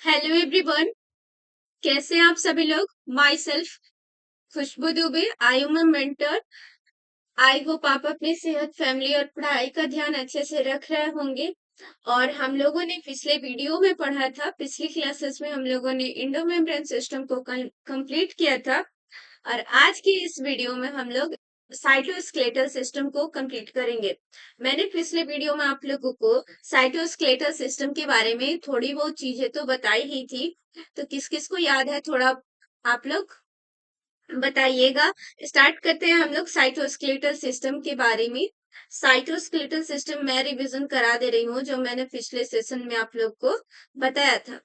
Hello everyone. कैसे हैं आप सभी लोग। Myself Khushboo Dubey. I am a mentor. I hope आप अपनी सेहत, फैमिली और पढ़ाई का ध्यान अच्छे से रख रहे होंगे। और हम लोगों ने पिछले वीडियो में पढ़ा था, पिछली क्लासेस में हम लोगों ने इंडो मेम्ब्रेन सिस्टम को कंप्लीट किया था। और आज की इस वीडियो में हम लोग साइटोस्केलेटल सिस्टम को कंप्लीट करेंगे। मैंने पिछले वीडियो में आप लोगों को साइटोस्केलेटल सिस्टम के बारे में थोड़ी बहुत चीजें तो बताई ही थी। तो किस किस को याद है, थोड़ा आप लोग बताइएगा। स्टार्ट करते हैं हम लोग साइटोस्केलेटल सिस्टम के बारे में। साइटोस्केलेटल सिस्टम मैं रिवीजन करा दे रही हूँ, जो मैंने पिछले सेशन में आप लोग को बताया था।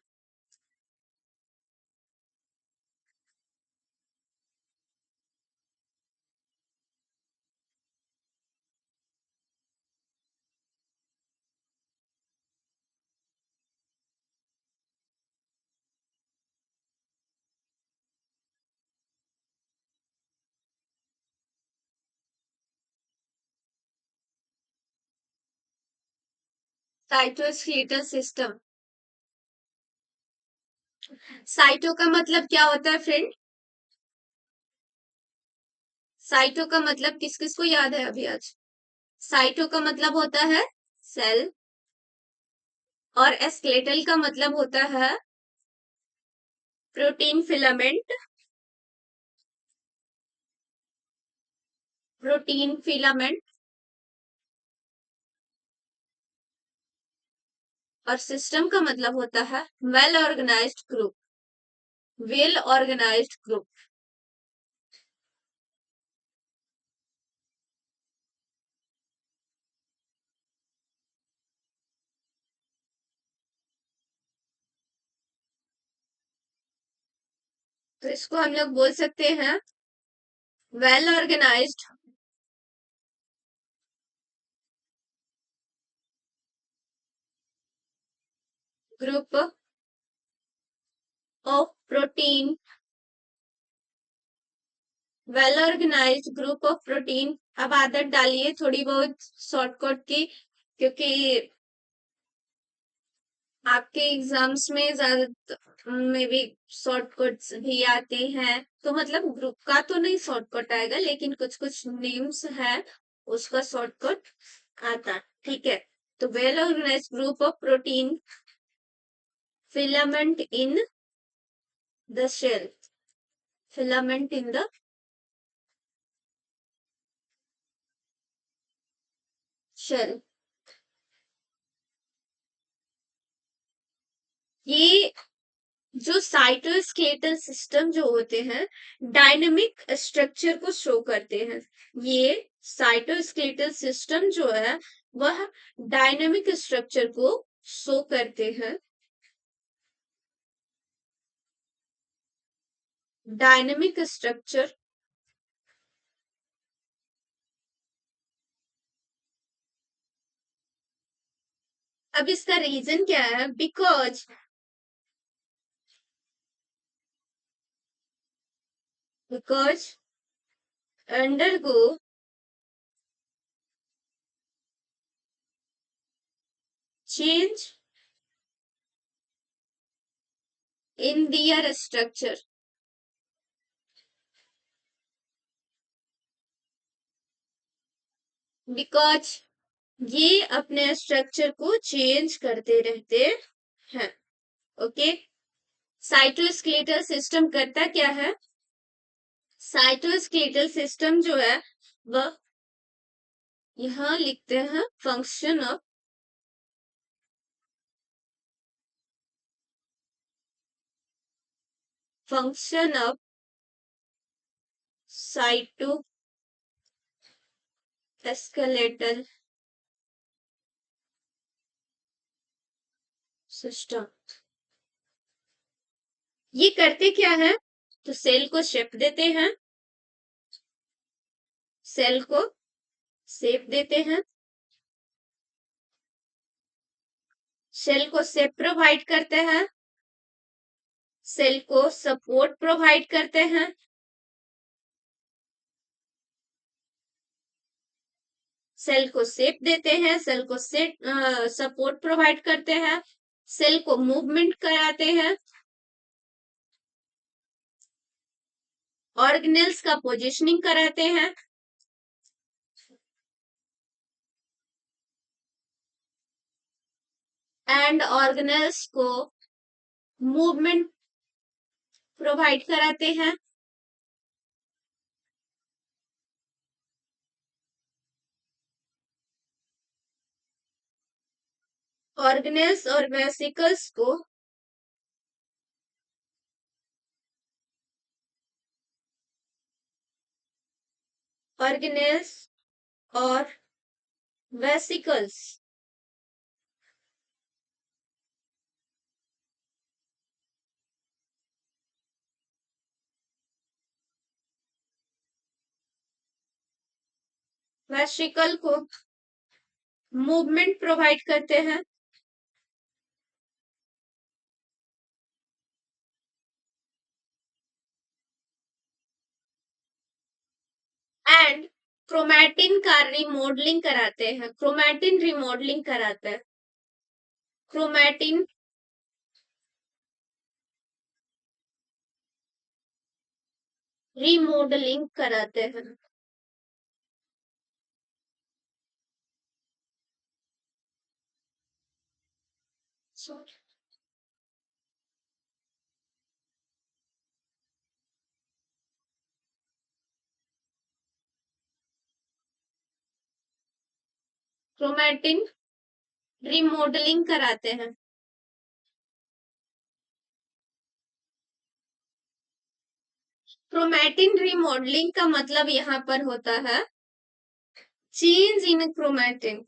Cytoskeletal system. साइटो का मतलब क्या होता है फ्रेंड? साइटो का मतलब किस किस को याद है अभी आज? साइटो का मतलब होता है सेल, और स्केलेटल का मतलब होता है प्रोटीन फिलामेंट। Protein filament. और सिस्टम का मतलब होता है well organised group. Well organised group. तो इसको हम लोग बोल सकते हैं well organised group of protein. Well organised group of protein. अब आदत डालिए थोड़ी बहुत शॉर्टकट की, क्योंकि आपके एग्जाम्स में ज्यादा में भी शॉर्टकट्स भी आते हैं। तो मतलब ग्रुप का तो नहीं शॉर्टकट आएगा, लेकिन कुछ कुछ नेम्स है उसका शॉर्टकट आता। ठीक है। तो well organised group of protein filament in the shell. Filament in the shell. ये जो साइटोस्केलेटल सिस्टम जो होते हैं, डायनेमिक स्ट्रक्चर को शो करते हैं। ये साइटोस्केलेटल सिस्टम जो है वह डायनेमिक स्ट्रक्चर को शो करते हैं। Dynamic structure. अब इसका रीजन क्या है? Because undergo change in their structure. Because ये अपने स्ट्रक्चर को चेंज करते रहते हैं। ओके। साइटोस्केलेटल सिस्टम करता क्या है? साइटोस्केलेटल सिस्टम जो है वह, यहां लिखते हैं फंक्शन ऑफ साइटोस्केलेटल सिस्टम। ये करते क्या है? तो सेल को शेप देते हैं। सेल को शेप देते हैं। सेल को शेप प्रोवाइड करते हैं। सेल को सपोर्ट प्रोवाइड करते हैं। सेल को शेप देते हैं, सेल को सपोर्ट प्रोवाइड करते हैं। सेल को मूवमेंट कराते हैं, ऑर्गेनेल्स का पोजिशनिंग कराते हैं, एंड ऑर्गेनेल्स को मूवमेंट प्रोवाइड कराते हैं। ऑर्गेनेल्स और वेसिकल्स को ऑर्गेनेल्स और वेसिकल्स वेसिकल को मूवमेंट प्रोवाइड करते हैं, एंड क्रोमैटिन का रिमॉडलिंग कराते हैं। क्रोमैटिन रिमॉडलिंग कराता है। क्रोमैटिन रिमॉडलिंग कराते हैं। क्रोमैटिन रिमॉडलिंग कराते हैं। क्रोमैटिन रिमॉडलिंग का मतलब यहाँ पर होता है चेंज इन क्रोमैटिन।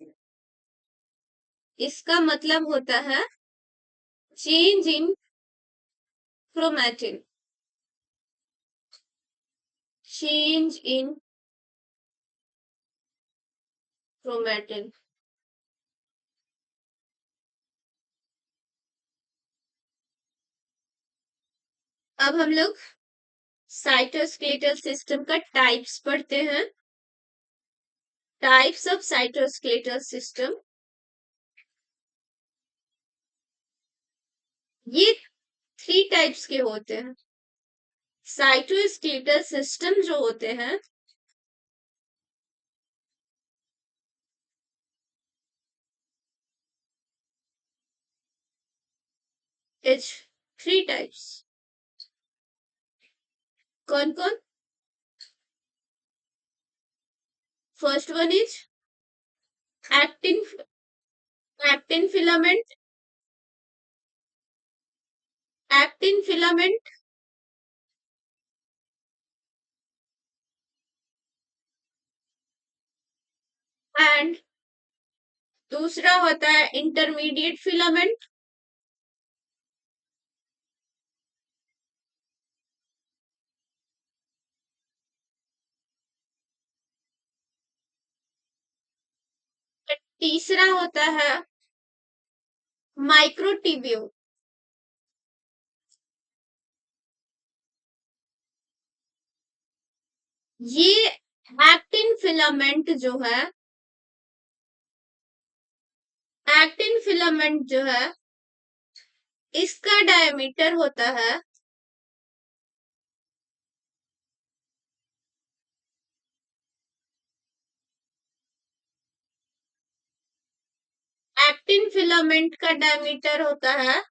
इसका मतलब होता है change in chromatin. Change in chromatin. अब हम लोग साइटोस्केलेटल सिस्टम का टाइप्स पढ़ते हैं। Types of cytoskeletal system. ये 3 टाइप्स के होते हैं। साइटोस्केलेटल सिस्टम जो होते हैं इज 3 टाइप्स। कौन कौन? First one is actin actin filament. Actin filament and दूसरा होता है इंटरमीडिएट फिलामेंट। तीसरा होता है माइक्रोट्यूब्यूल। ये एक्टिन फिलामेंट जो है, एक्टिन फिलामेंट जो है इसका डायमीटर होता है एक्टिन फिलामेंट का डायमीटर होता है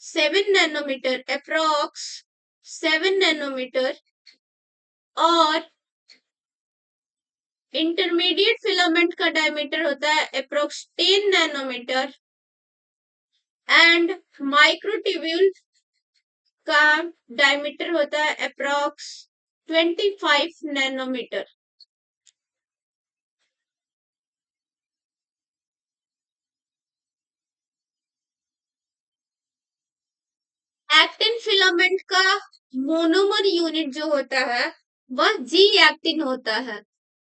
7 नैनोमीटर, अप्रोक्स 7 नैनोमीटर। और इंटरमीडिएट फिलामेंट का डायमीटर होता है अप्रोक्स 10 नैनोमीटर एंड माइक्रोट्यूब्यूल का डायमीटर होता है अप्रोक्स 25 नैनोमीटर। एक्टिन फिलामेंट का मोनोमर यूनिट जो होता है वह जी एक्टिन होता है।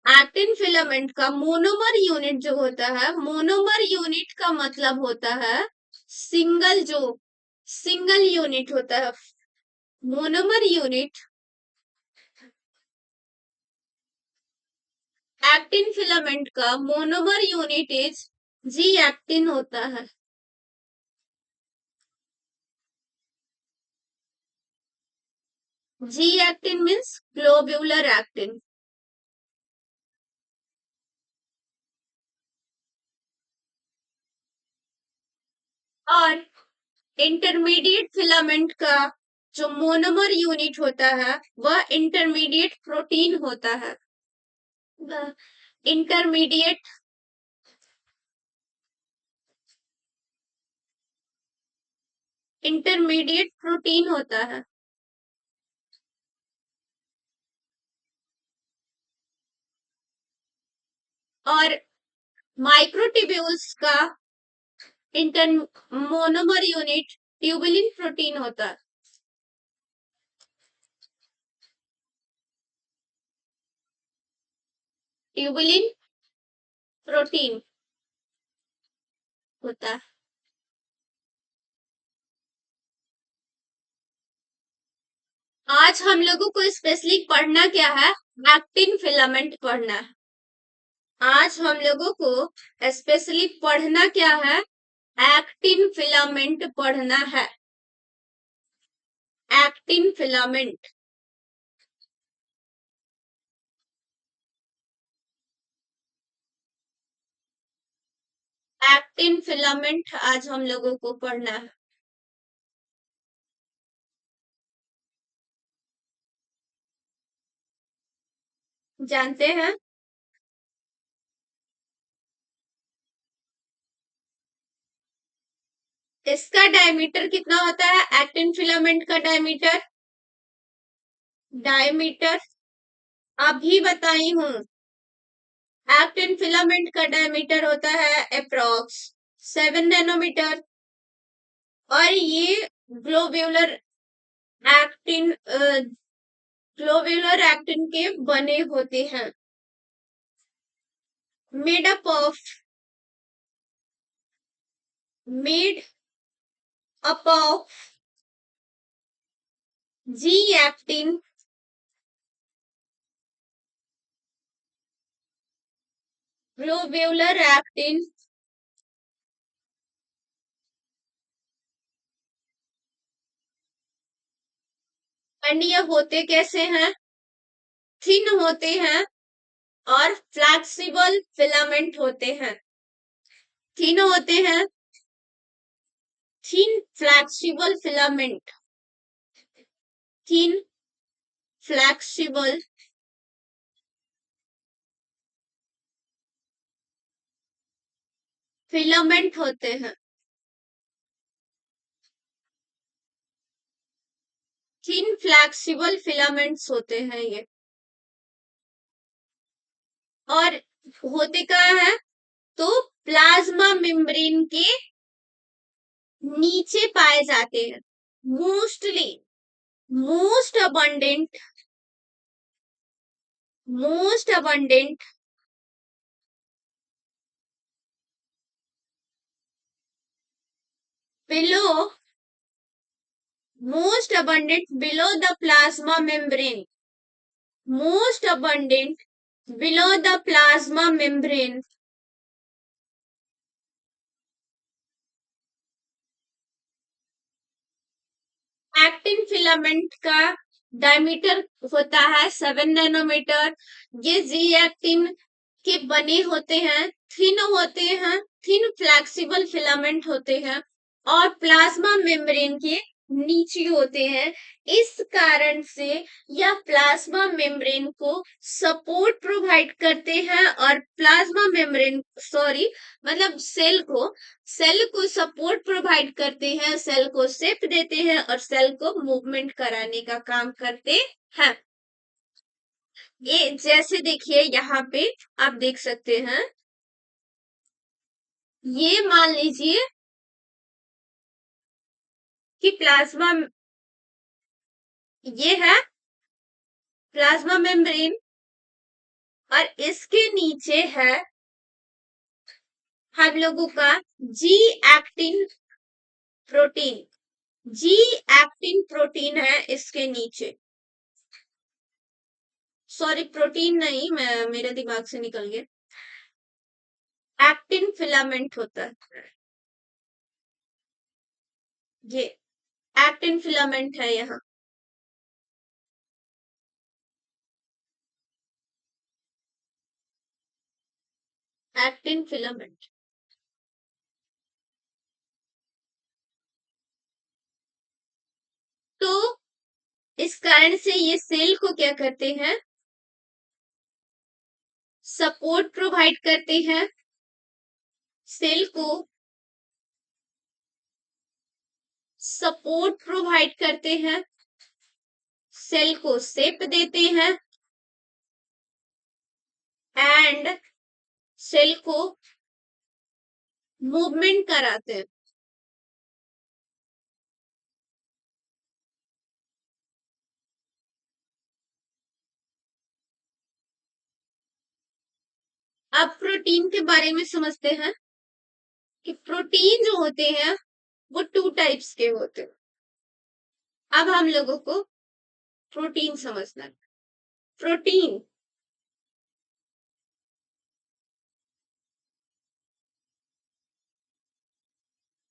एक्टिन फिलामेंट का मोनोमर यूनिट जो होता है, मोनोमर यूनिट का मतलब होता है सिंगल यूनिट होता है। मोनोमर यूनिट एक्टिन फिलामेंट का monomer unit is G actin होता है। G actin means globular actin. और इंटरमीडिएट फिलामेंट का जो मोनोमर यूनिट होता है वह इंटरमीडिएट प्रोटीन होता है। इंटरमीडिएट इंटरमीडिएट प्रोटीन होता है। और माइक्रोट्यूब्यूल्स का inter monomer unit tubulin protein होता है। ट्यूबुलिन प्रोटीन होता है। आज हम लोगों को स्पेशली पढ़ना क्या है? एक्टिन फिलामेंट पढ़ना है। आज हम लोगों को स्पेशली पढ़ना क्या है? एक्टिन फिलामेंट पढ़ना है। Actin filament. एक्टिन फिलामेंट आज हम लोगों को पढ़ना है। जानते हैं? इसका डायमीटर कितना होता है? एक्टिन फिलामेंट का डायमीटर डायमीटर अभी बताई हूं। एक्टिन फिलामेंट का डायमीटर होता है अप्रोक्स 7 नैनोमीटर। और ये ग्लोब्यूलर एक्टिन ग्लोब्यूलर एक्टिन के बने होते हैं। Made up of made up of G actin globular actin and ये होते कैसे हैं? थिन होते हैं और फ्लेक्सिबल फिलामेंट होते हैं। थिन होते हैं, thin flexible filament. Thin flexible filament होते हैं। थिन फ्लेक्सिबल फिलामेंट्स होते हैं ये। और होते कहाँ हैं? तो प्लाज्मा मेम्ब्रेन के नीचे पाए जाते हैं। Mostly most abundant below most abundant below the plasma membrane. Most abundant below the plasma membrane. Actin filament का डायमीटर होता है 7 नैनोमीटर। ये जी एक्टिन के बने होते हैं, थिन होते हैं, थिन फ्लेक्सिबल फिलामेंट होते हैं और प्लाज्मा मेम्ब्रेन के नीचे होते हैं। इस कारण से यह प्लाज्मा मेम्ब्रेन को सपोर्ट प्रोवाइड करते हैं और प्लाज्मा मेम्ब्रेन सॉरी मतलब सेल को सपोर्ट प्रोवाइड करते हैं, सेल को शेप देते हैं और सेल को मूवमेंट कराने का काम करते हैं। ये जैसे देखिए यहाँ पे आप देख सकते हैं, ये मान लीजिए कि प्लाज्मा ये है प्लाज्मा मेम्ब्रेन और इसके नीचे है हम लोगों का G actin protein. G actin protein है इसके नीचे। सॉरी प्रोटीन नहीं, मैं मेरे दिमाग से निकल गया। एक्टिन फिलामेंट होता है ये। एक्टिन फिलामेंट है यहाँ। Actin filament. तो इस कारण से ये सेल को क्या करते हैं, सपोर्ट प्रोवाइड करते हैं, सेल को सपोर्ट प्रोवाइड करते हैं, सेल को शेप देते हैं एंड सेल को मूवमेंट कराते हैं। अब प्रोटीन के बारे में समझते हैं कि प्रोटीन जो होते हैं वो 2 टाइप्स के होते हैं। अब हम लोगों को प्रोटीन समझना है। प्रोटीन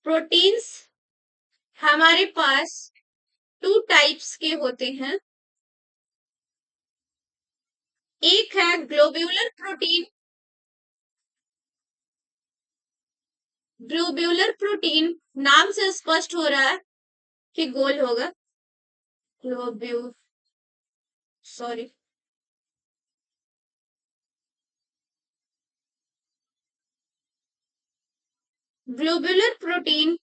प्रोटीन्स हमारे पास 2 टाइप्स के होते हैं। एक है ग्लोब्यूलर प्रोटीन। ग्लोब्यूलर प्रोटीन नाम से स्पष्ट हो रहा है कि गोल होगा। ग्लोब्यू सॉरी ग्लोब्यूलर प्रोटीन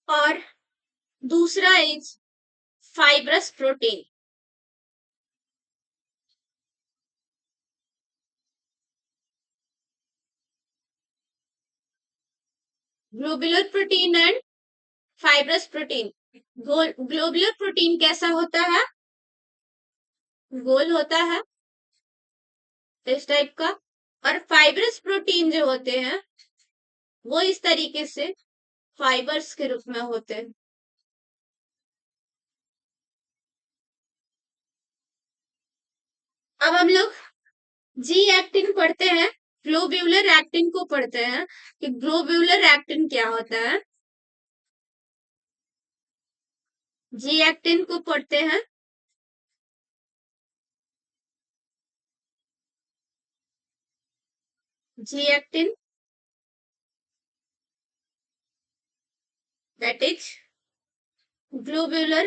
और दूसरा is fibrous protein. Globular protein and fibrous protein. Globular protein कैसा होता है, गोल होता है इस टाइप का, और फाइब्रस प्रोटीन जो होते हैं वो इस तरीके से फाइबर्स के रूप में होते हैं। अब हम लोग जी एक्टिन पढ़ते हैं, ग्लोब्यूलर एक्टिन को पढ़ते हैं कि ग्लोब्यूलर एक्टिन क्या होता है। जी एक्टिन को पढ़ते हैं। G actin that is globular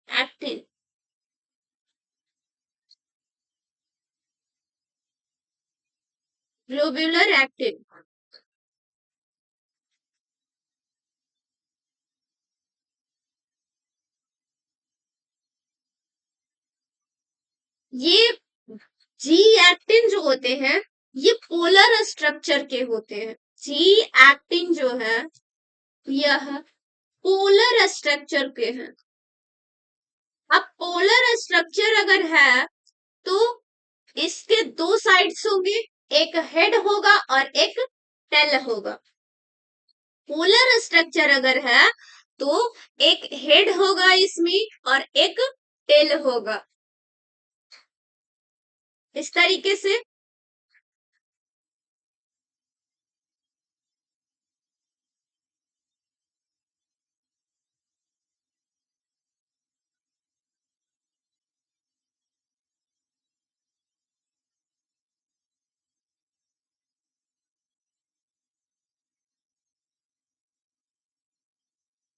actin। Globular actin ये जी एक्टिन जो होते हैं ये पोलर स्ट्रक्चर के होते हैं। जी एक्टिन जो है यह पोलर स्ट्रक्चर के हैं। अब पोलर स्ट्रक्चर अगर है तो इसके 2 साइड्स होंगे, एक हेड होगा और एक टेल होगा। पोलर स्ट्रक्चर अगर है तो एक हेड होगा इसमें और एक टेल होगा, इस तरीके से।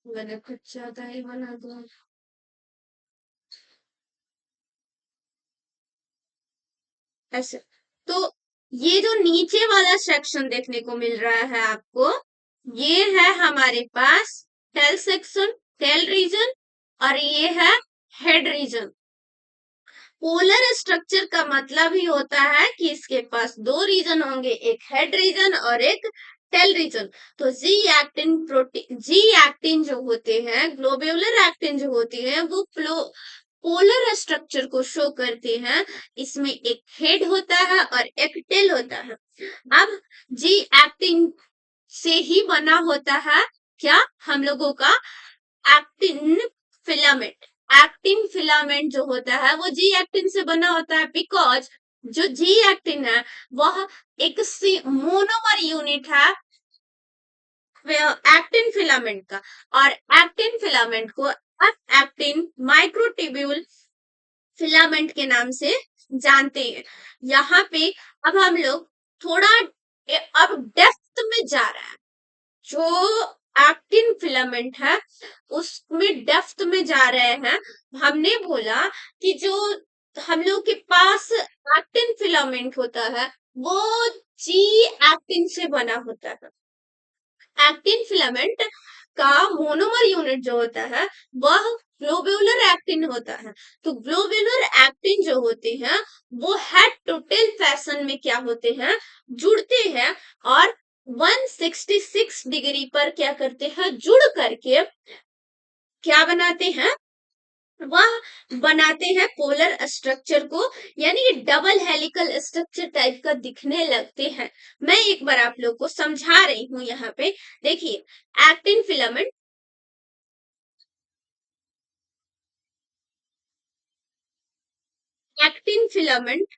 मैंने कुछ ज्यादा ही बना दिया ऐसे। तो ये जो नीचे वाला सेक्शन देखने को मिल रहा है आपको, ये है हमारे पास टेल सेक्शन, टेल रीजन, और ये है हेड रीजन। पोलर स्ट्रक्चर का मतलब ही होता है कि इसके पास 2 रीजन होंगे, एक हेड रीजन और एक टेल रीजन। तो G actin protein, G actin जो होते हैं, ग्लोब्यूलर एक्टिन जो होती है वो पोलर स्ट्रक्चर को शो करते हैं। इसमें एक हेड होता है और एक टेल होता है। अब जी एक्टिन से ही बना होता है क्या, हम लोगों का एक्टिन फिलामेंट। एक्टिन फिलामेंट जो होता है वो जी एक्टिन से बना होता है, बिकॉज जो जी एक्टिन है वह एक मोनोमर यूनिट है। एक्टिन फिलामेंट का, और एक्टिन फिलामेंट को एफ एक्टिन माइक्रोट्यूब्यूल फिलामेंट के नाम से जानते हैं। यहाँ पे अब हम लोग थोड़ा अब डेप्थ में जा रहे हैं। जो एक्टिन फिलामेंट है उसमें डेप्थ में जा रहे हैं। हमने बोला कि जो हम लोग के पास एक्टिन फिलामेंट होता है वो जी एक्टिन से बना होता है। एक्टिन फिलामेंट का मोनोमर यूनिट जो होता है वह ग्लोब्यूलर एक्टिन होता है। तो ग्लोब्यूलर एक्टिन जो होते हैं वो हेड टू टेल फैशन में क्या होते हैं, जुड़ते हैं, और 166 डिग्री पर क्या करते हैं, जुड़ करके क्या बनाते हैं, वह बनाते हैं पोलर स्ट्रक्चर को, यानी कि डबल हेलिकल स्ट्रक्चर टाइप का दिखने लगते हैं। मैं एक बार आप लोग को समझा रही हूं। यहाँ पे देखिए, actin filament, actin filament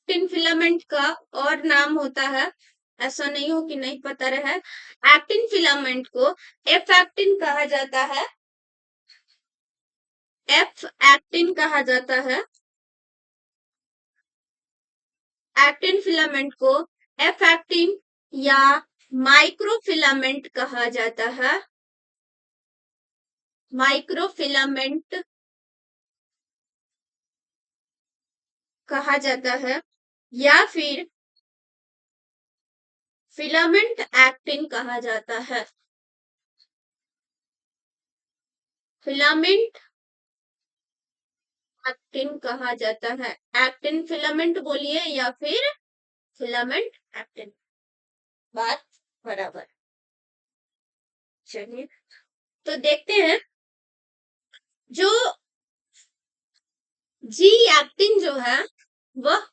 actin filament का और नाम होता है, ऐसा नहीं हो कि नहीं पता रहा। एक्टिन फिलामेंट को एफ एक्टिन कहा जाता है, एफ एक्टिन कहा जाता है। एक्टिन फिलामेंट को एफ एक्टिन या माइक्रोफिलामेंट कहा जाता है, माइक्रोफिलामेंट कहा जाता है, या फिर फिलामेंट एक्टिन कहा जाता है। फिलामेंट एक्टिन कहा जाता है। एक्टिन फिलामेंट बोलिए या फिर फिलामेंट एक्टिन, बात बराबर। चलिए तो देखते हैं, जो जी एक्टिन जो है वह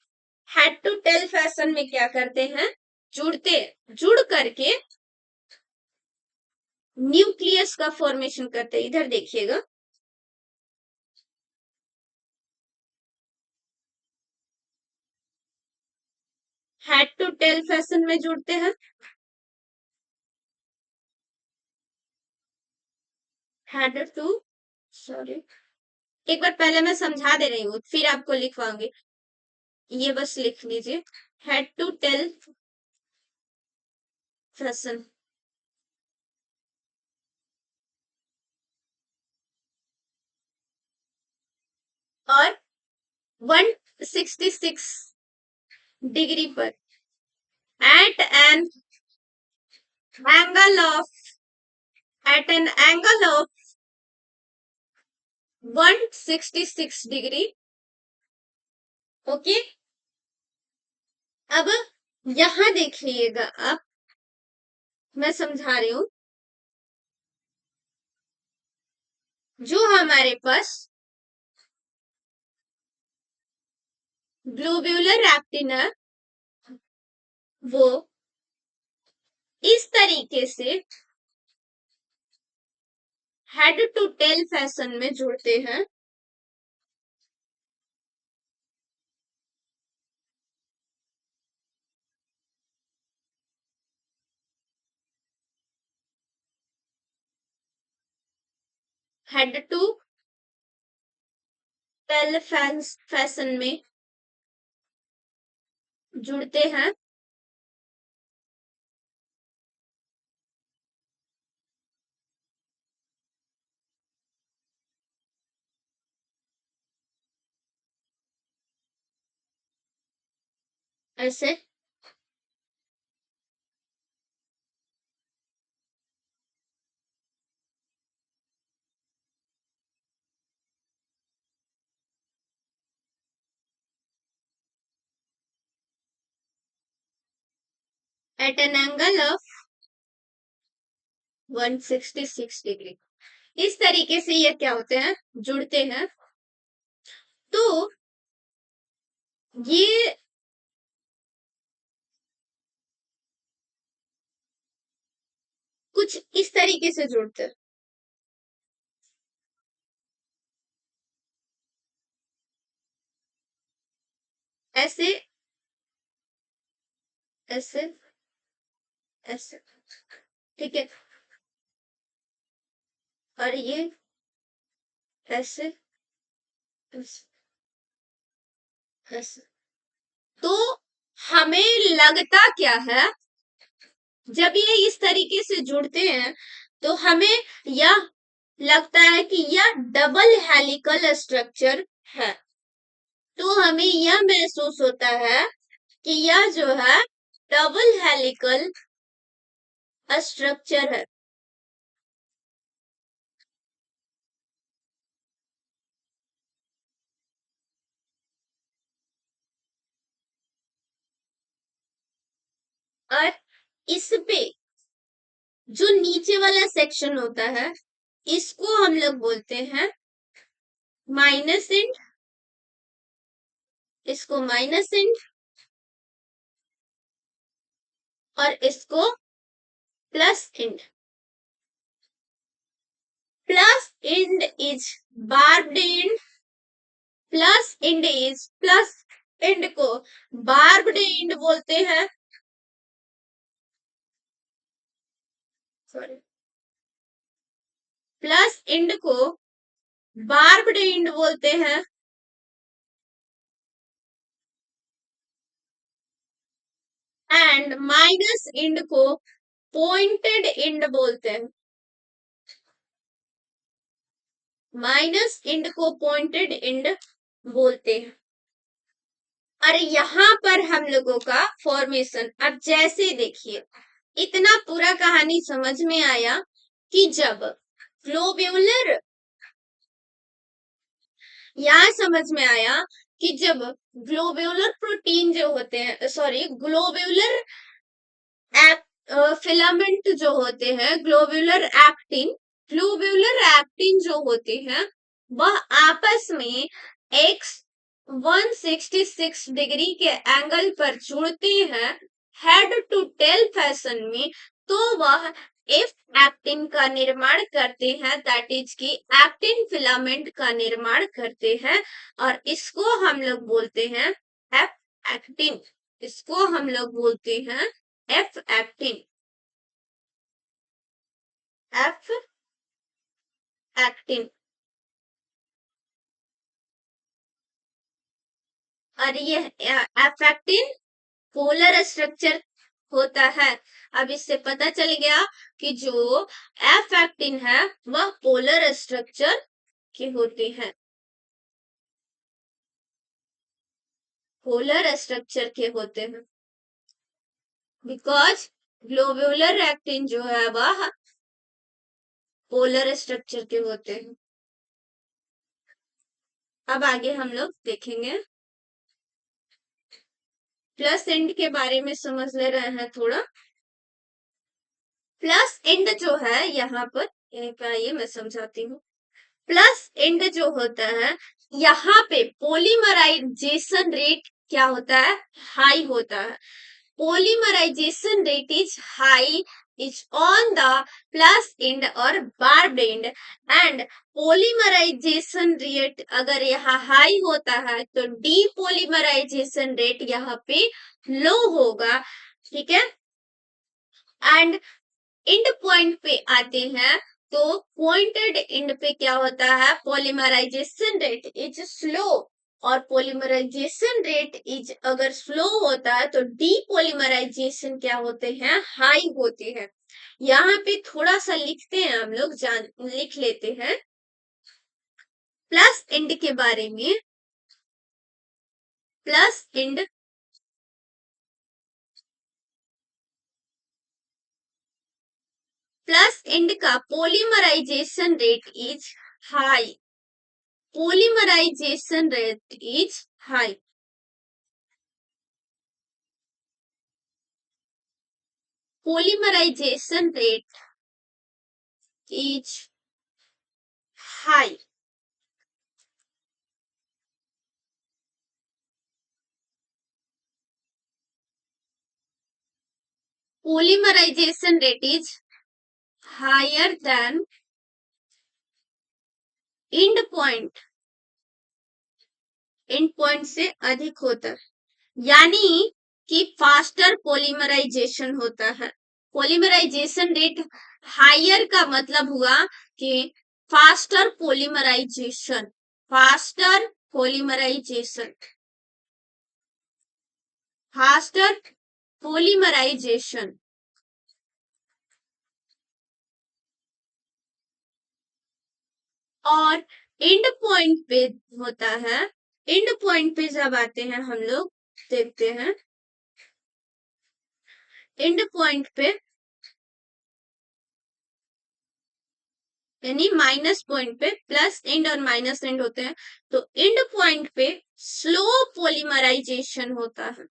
हेड टू टेल फैशन में क्या करते हैं, जुड़ते, जुड़ करके न्यूक्लियस का फॉर्मेशन करते हैं। इधर देखिएगा, हेड टू टेल फैशन में जुड़ते हैं, हेड टू, सॉरी, एक बार पहले मैं समझा दे रही हूँ फिर आपको लिखवाऊंगी, ये बस लिख लीजिए, हेड टू टेल फैशन। और 166 डिग्री पर at an angle of, at an angle of 166 degree. Okay, अब यहां देखिएगा आप, मैं समझा रही हूं, जो हमारे पास ग्लोब्यूलर एक्टिन है वो इस तरीके से हेड टू टेल फैशन में जुड़ते हैं। हेड टू टेल फैशन में जुड़ते हैं। ऐसे at an angle of 166 degree, इस तरीके से ये क्या होते हैं, जुड़ते हैं। तो ये कुछ इस तरीके से जुड़ते हैं। ऐसे ऐसे ऐसे, ठीक है, और ये ऐसे ऐसे ऐसे। तो हमें लगता क्या है, जब ये इस तरीके से जुड़ते हैं तो हमें यह लगता है कि यह डबल हेलिकल स्ट्रक्चर है। तो हमें यह महसूस होता है कि यह जो है डबल हेलिकल स्ट्रक्चर है। और इस पे जो नीचे वाला सेक्शन होता है, इसको हम लोग बोलते हैं माइनस एंड, इसको माइनस एंड, और इसको plus end. Plus end is barbed end, plus end is, plus end को बार्ब्ड एंड बोलते हैं, सॉरी, प्लस एंड को बार्ब्ड एंड बोलते हैं, एंड माइनस एंड को पॉइंटेड एंड बोलते हैं। माइनस एंड को पॉइंटेड एंड बोलते हैं। और यहाँ पर हम लोगों का फॉर्मेशन, अब जैसे देखिए, इतना पूरा कहानी समझ में आया कि जब ग्लोब्यूलर, यहाँ समझ में आया कि जब ग्लोब्यूलर प्रोटीन जो होते हैं, सॉरी, ग्लोब्यूलर फिलामेंट जो होते हैं, ग्लोब्यूलर एक्टिन जो होते हैं, वह आपस में एक्स 166 डिग्री के एंगल पर जुड़ते हैं हेड टू टेल फैशन में। तो वह एफ एक्टिन का निर्माण करते हैं, दैट इज की एक्टिन फिलामेंट का निर्माण करते हैं, और इसको हम लोग बोलते हैं एफ एक्टिन। इसको हम लोग बोलते हैं एफ एक्टिन, एफ एक्टिन। और ये एफ एक्टिन पोलर स्ट्रक्चर होता है। अब इससे पता चल गया कि जो एफ एक्टिन है वह पोलर स्ट्रक्चर के होते हैं, पोलर स्ट्रक्चर के होते हैं, बिकॉज ग्लोब्यूलर एक्टिन जो है वह पोलर स्ट्रक्चर के होते हैं। अब आगे हम लोग देखेंगे, प्लस एंड के बारे में समझ ले रहे हैं थोड़ा। प्लस एंड जो है यहाँ पर, ये मैं समझाती हूँ। प्लस एंड जो होता है, यहाँ पे पोलीमराइजेशन रेट क्या होता है, हाई होता है। Polymerisation rate is high is on the plus end और barbed end, end polymerisation rate अगर यहाँ हाई होता है तो डीपोलीमराइजेशन रेट यहाँ पे लो होगा, ठीक है। एंड एंड पॉइंट पे आते हैं तो पॉइंटेड एंड पे क्या होता है, पॉलीमराइजेशन रेट इज स्लो, और पॉलीमराइजेशन रेट इज अगर स्लो होता है तो डीपोलीमराइजेशन क्या होते हैं, हाई होते हैं। यहाँ पे थोड़ा सा लिखते हैं हम लोग, जान लिख लेते हैं प्लस एंड के बारे में। प्लस एंड, प्लस एंड का polymerisation rate is high, polymerization rate is high, polymerization rate is high, polymerization rate is higher than end point, end point से अधिक होता है। यानी कि फास्टर पॉलीमराइजेशन होता है। पॉलीमराइजेशन रेट हायर का मतलब हुआ कि faster polymerisation, faster polymerisation, faster polymerisation. और एंड पॉइंट पे होता है, एंड पॉइंट पे जब आते हैं हम लोग देखते हैं, एंड पॉइंट पे यानी माइनस पॉइंट पे प्लस एंड और माइनस एंड होते हैं, तो एंड पॉइंट पे स्लो पॉलीमराइजेशन होता है,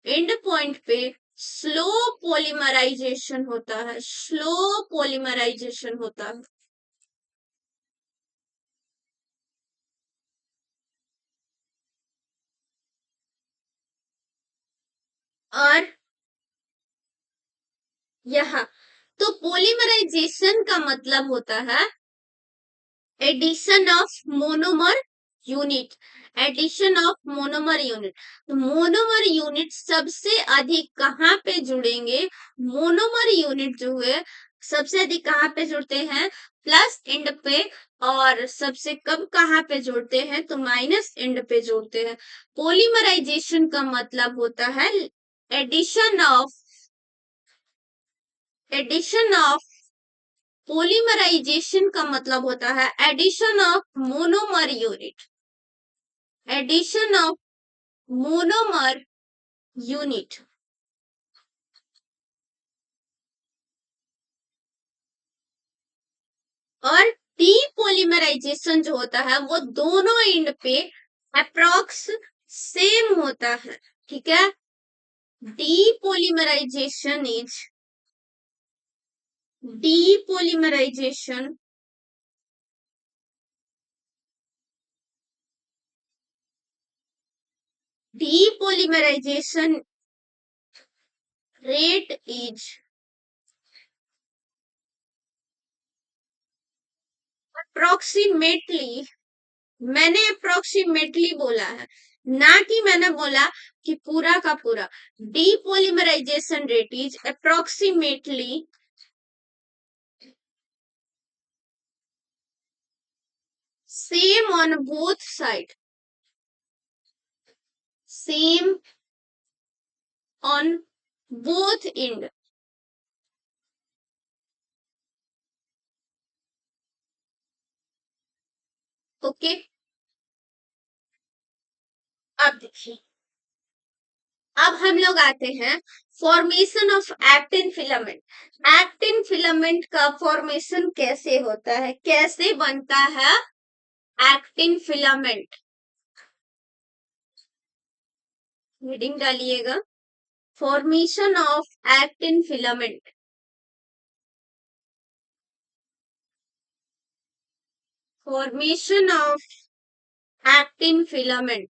एंड पॉइंट पे स्लो पॉलीमराइजेशन होता है, स्लो पॉलीमराइजेशन होता है। और यहाँ तो पॉलीमराइजेशन का मतलब होता है addition of monomer unit, addition of monomer unit. तो मोनोमर यूनिट सबसे अधिक कहाँ पे जुड़ेंगे, मोनोमर यूनिट जो है सबसे अधिक कहाँ पे जुड़ते हैं, प्लस एंड पे, और सबसे कम कहाँ पे जोड़ते हैं, तो माइनस एंड पे जोड़ते हैं। पॉलीमराइजेशन का मतलब होता है addition of, addition of, polymerisation का मतलब होता है addition of monomer unit, addition of monomer unit. और डीपॉलीमराइजेशन जो होता है वो दोनों एंड पे अप्रॉक्स सेम होता है, ठीक है। Depolymerisation is, depolymerisation depolymerisation rate is approximately, मैंने अप्रोक्सीमेटली बोला है, ना कि मैंने बोला कि पूरा का पूरा। Depolymerisation rate is approximately same on both side, same on both and. Okay, अब देखिए, अब हम लोग आते हैं formation of actin filament. Actin filament का फॉर्मेशन कैसे होता है, कैसे बनता है एक्टिन फिलामेंट, हेडिंग डालिएगा, formation of actin filament, formation of actin filament.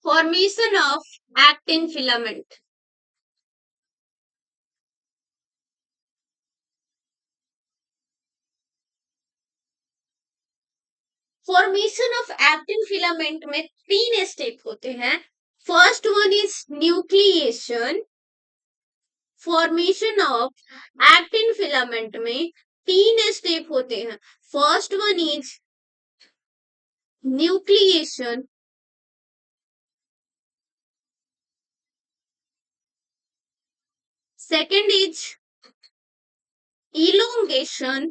Formation of actin filament, formation of actin filament में तीन स्टेप होते हैं। First one is nucleation, formation of actin filament में तीन स्टेप होते हैं। First one is nucleation, second is elongation,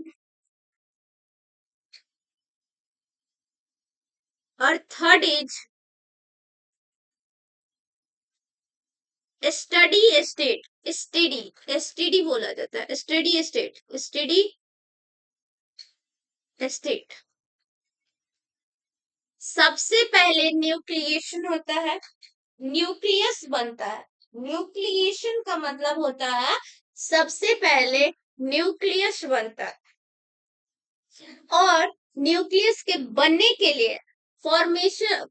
और third is steady state, steady, STD बोला जाता है, स्टडी स्टेट, स्टडी स्टेट। सबसे पहले न्यूक्लिएशन होता है, न्यूक्लियस बनता है। न्यूक्लिएशन का मतलब होता है सबसे पहले न्यूक्लियस बनता है, और न्यूक्लियस के बनने के लिए फॉर्मेशन,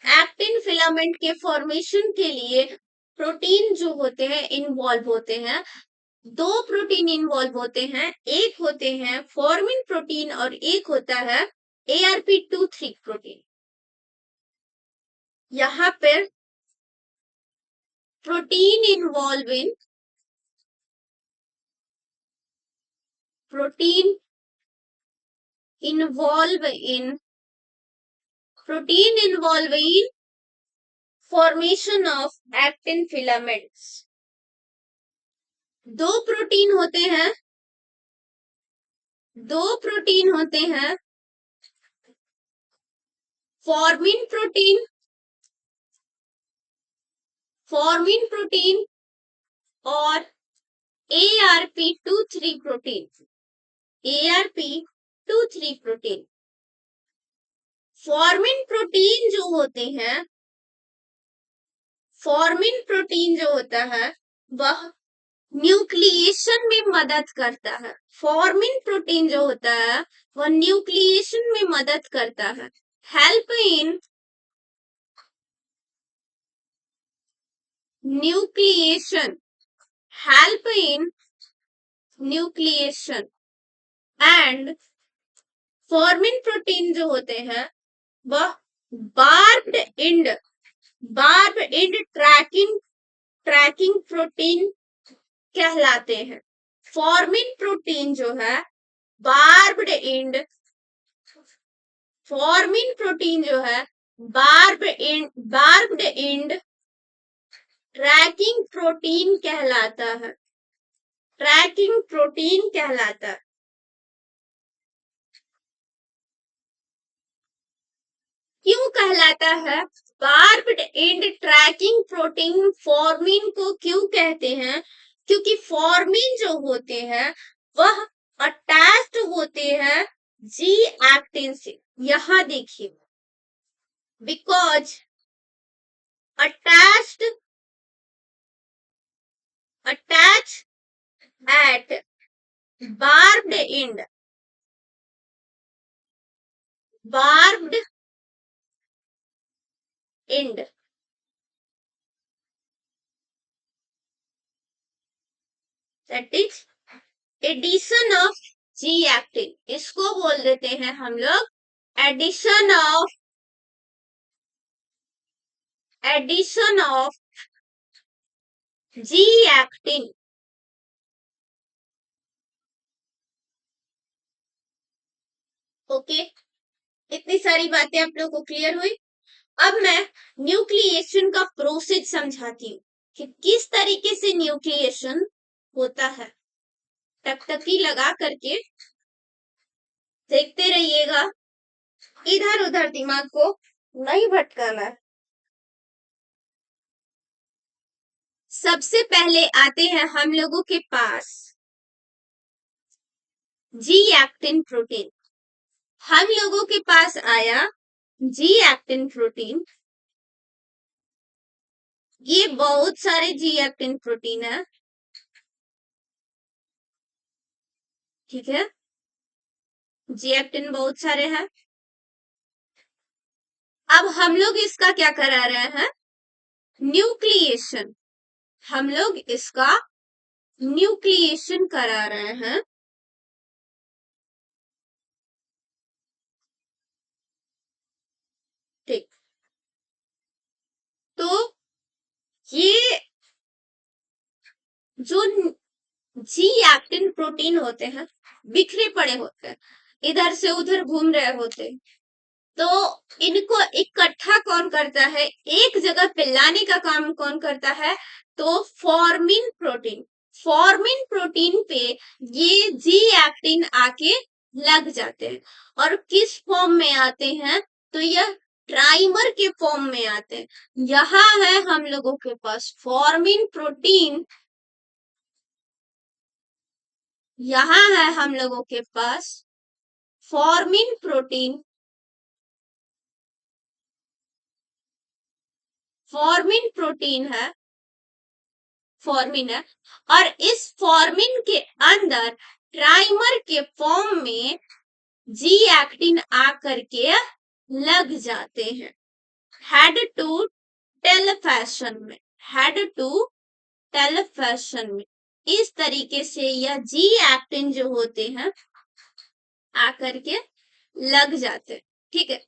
एक्टिन फिलामेंट के फॉर्मेशन के लिए प्रोटीन जो होते हैं इन्वॉल्व होते हैं। दो प्रोटीन इन्वॉल्व होते हैं, एक होते हैं फॉर्मिन प्रोटीन और एक होता है ARP23 प्रोटीन। यहां पर protein involve in protein involve in formation of actin filaments. दो प्रोटीन होते हैं फॉर्मिन प्रोटीन और ARP23 protein. ARP23 protein, फॉर्मिन protein जो होता है वह न्यूक्लिएशन में मदद करता है। फॉर्मिन प्रोटीन जो होता है वह न्यूक्लिएशन में मदद करता है। Help in nucleation, and formin protein जो होते हैं वह बार्ब्ड एंड ट्रैकिंग प्रोटीन कहलाते हैं। फॉर्मिन प्रोटीन जो है बार्ब्ड एंड ट्रैकिंग प्रोटीन कहलाता है। क्यों कहलाता है? बार्ब्ड एंड ट्रैकिंग प्रोटीन फॉर्मिन को क्यों कहते हैं? क्योंकि फॉर्मिन जो होते हैं वह अटैच्ड होते हैं जी एक्टिन से। यहां देखिए, because attach at barbed end, that is addition of G actin. इसको बोल देते हैं हम लोग addition of G actin. Okay, इतनी सारी बातें आप लोगों को क्लियर हुई। अब मैं न्यूक्लिएशन का प्रोसेस समझाती हूँ कि किस तरीके से न्यूक्लिएशन होता है। टकटकी लगा करके देखते रहिएगा, इधर उधर दिमाग को नहीं भटकाना है। सबसे पहले आते हैं हम लोगों के पास जी एक्टिन प्रोटीन। हम लोगों के पास आया जी एक्टिन प्रोटीन। ये बहुत सारे जी एक्टिन प्रोटीन है, ठीक है, जी एक्टिन बहुत सारे हैं। अब हम लोग इसका क्या करा रहे हैं? न्यूक्लिएशन। हम लोग इसका न्यूक्लिएशन करा रहे हैं। ठीक, तो ये जो जी एक्टिन प्रोटीन होते हैं बिखरे पड़े होते हैं, इधर से उधर घूम रहे होते हैं, तो इनको इकट्ठा कौन करता है? एक जगह पे लाने का काम कौन करता है? तो फॉर्मिन प्रोटीन पे ये जी एक्टिन आके लग जाते हैं। और किस फॉर्म में आते हैं? तो यह ट्राइमर के फॉर्म में आते हैं। यहाँ है हम लोगों के पास फॉर्मिन प्रोटीन, यहाँ है हम लोगों के पास फॉर्मिन प्रोटीन, फॉर्मिन प्रोटीन है, फॉर्मिन है, और इस फॉर्मिन के अंदर ट्राइमर के फॉर्म में जी एक्टिन आकर के लग जाते हैं हेड टू टेल फैशन में, हेड टू टेल फैशन में। इस तरीके से यह जी एक्टिन जो होते हैं आकर के लग जाते हैं, ठीक है।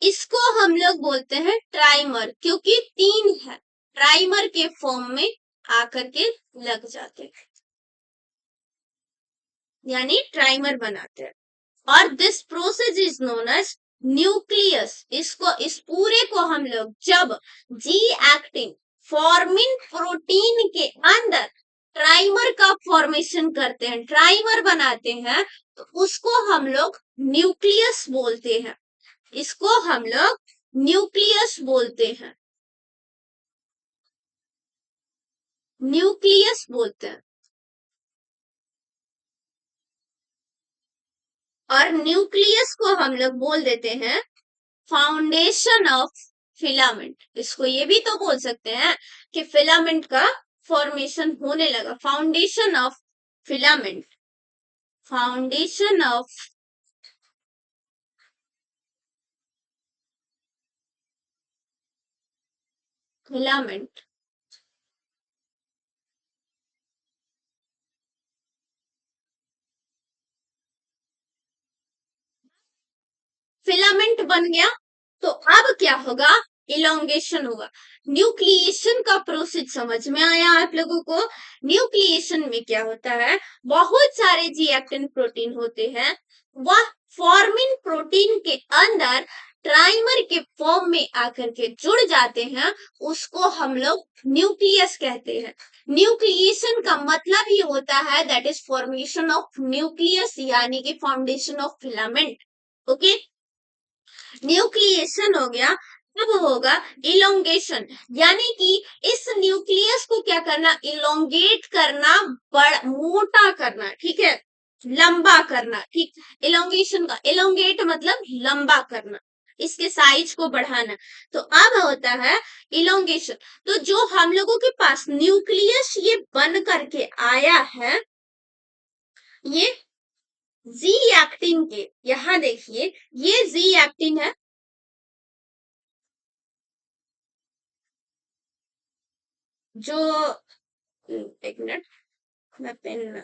इसको हम लोग बोलते हैं ट्राइमर, क्योंकि 3 है, ट्राइमर के फॉर्म में आकर के लग जाते हैं, यानी ट्राइमर बनाते हैं। और this process is known as nucleus. इसको, इस पूरे को हम लोग जब जी एक्टिन फॉर्मिन प्रोटीन के अंदर ट्राइमर का फॉर्मेशन करते हैं, ट्राइमर बनाते हैं, तो उसको हम लोग न्यूक्लियस बोलते हैं, इसको हम लोग न्यूक्लियस बोलते हैं, न्यूक्लियस बोलते हैं। और न्यूक्लियस को हम लोग बोल देते हैं फाउंडेशन ऑफ फिलामेंट। इसको ये भी तो बोल सकते हैं कि फिलामेंट का फॉर्मेशन होने लगा, foundation of filament, foundation of filament. Filament बन गया, तो अब क्या होगा, इलोंगेशन होगा। न्यूक्लिएशन का प्रोसेस समझ में आया आप लोगों को। न्यूक्लिएशन में क्या होता है, बहुत सारे जी एक्टिन प्रोटीन होते हैं, वह फॉर्मिन प्रोटीन के अंदर ट्राइमर के फॉर्म में आकर के जुड़ जाते हैं, उसको हम लोग न्यूक्लियस कहते हैं। न्यूक्लिएशन का मतलब ही होता है that is formation of nucleus, यानी कि foundation of filament. Okay, nucleation हो गया। अब होगा इलोंगेशन, यानी कि इस न्यूक्लियस को क्या करना, इलोंगेट करना, बड़ा मोटा करना, ठीक है, लंबा करना, ठीक। इलोंगेशन का, इलोंगेट मतलब लंबा करना, इसके साइज को बढ़ाना। तो अब होता है इलोंगेशन। तो जो हम लोगों के पास न्यूक्लियस ये बन करके आया है, ये जी एक्टिन के, यहां देखिए ये जी एक्टिन है, जो, एक मिनट, मैं पेन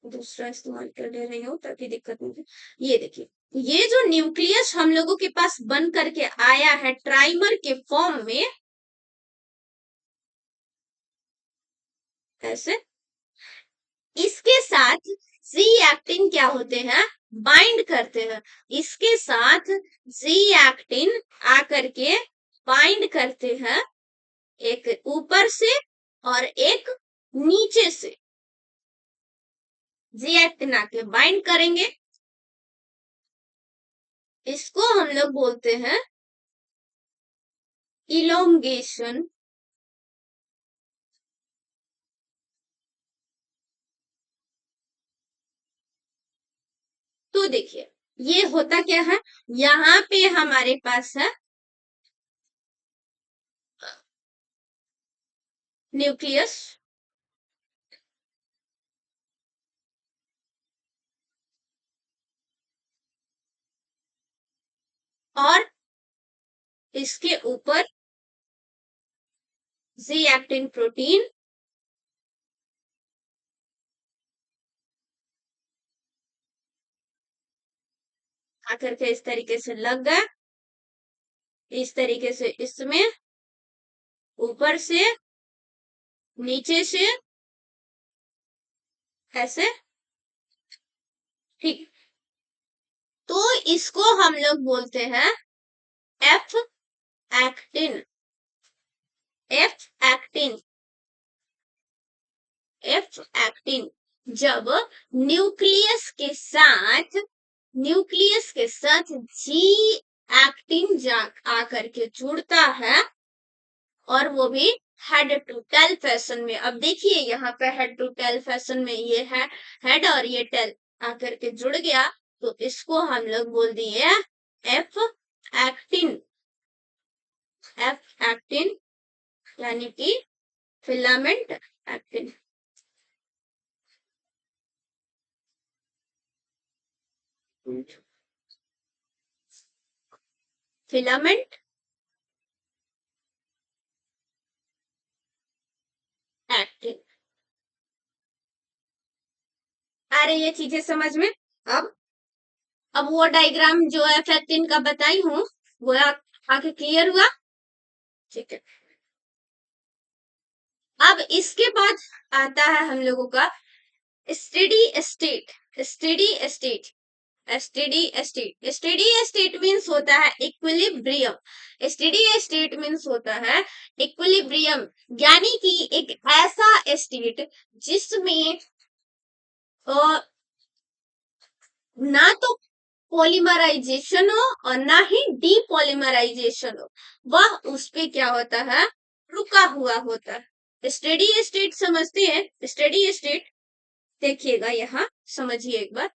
दूसरा इस्तेमाल कर ले रही हूँ ताकि दिक्कत नहीं। ये देखिए, ये जो न्यूक्लियस हम लोगों के पास बन करके आया है ट्राइमर के फॉर्म में, ऐसे, इसके साथ जी एक्टिन क्या होते हैं, बाइंड करते हैं, इसके साथ जी एक्टिन आकर के बाइंड करते हैं, एक ऊपर से और एक नीचे से जी एक्टिन आके बाइंड करेंगे, इसको हम लोग बोलते हैं इलोंगेशन। तो देखिए ये होता क्या है, यहाँ पे हमारे पास है न्यूक्लियस, और इसके ऊपर जी एक्टिन प्रोटीन, आकर के इस तरीके से लग गया, इस तरीके से इसमें ऊपर से नीचे से ऐसे, ठीक। तो इसको हम लोग बोलते हैं F actin, F actin, F actin. जब न्यूक्लियस के साथ, न्यूक्लियस के साथ जी एक्टिन जा आकर के जुड़ता है, और वो भी हेड टू टेल फैशन में। अब देखिए यहाँ पे हेड टू टेल फैशन में ये है हेड और ये टेल आकर के जुड़ गया, तो इसको हम लोग बोल दिए एफ एक्टिन। एफ एक्टिन यानी कि फिलामेंट एक्टिन। Filament actin. आ रही है चीजें समझ में? अब वो डायग्राम जो एफ एक्टिन का बताई हूँ वो आगे क्लियर हुआ? ठीक है। अब इसके बाद आता है हम लोगों का steady state. Steady state steady state steady state means होता है इक्विलिब्रियम। स्टेडी स्टेट मीन्स होता है इक्विलिब्रियम, यानी कि एक ऐसा स्टेट जिसमें ना तो पॉलीमराइजेशन हो और ना ही डीपॉलीमराइजेशन हो, वह उस पे क्या होता है, रुका हुआ होता है। स्टेडी स्टेट समझते हैं? स्टेडी स्टेट देखिएगा, यहाँ समझिए एक बार।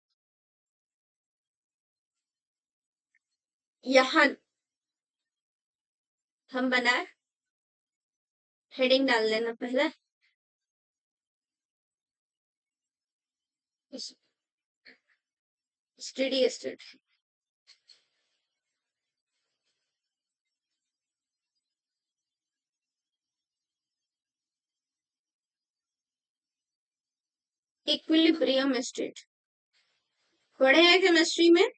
यहाँ हम बनाए, हेडिंग डाल लेना पहले। स्टेडी स्टेट इक्विलिब्रियम स्टेट पढ़े हैं केमिस्ट्री में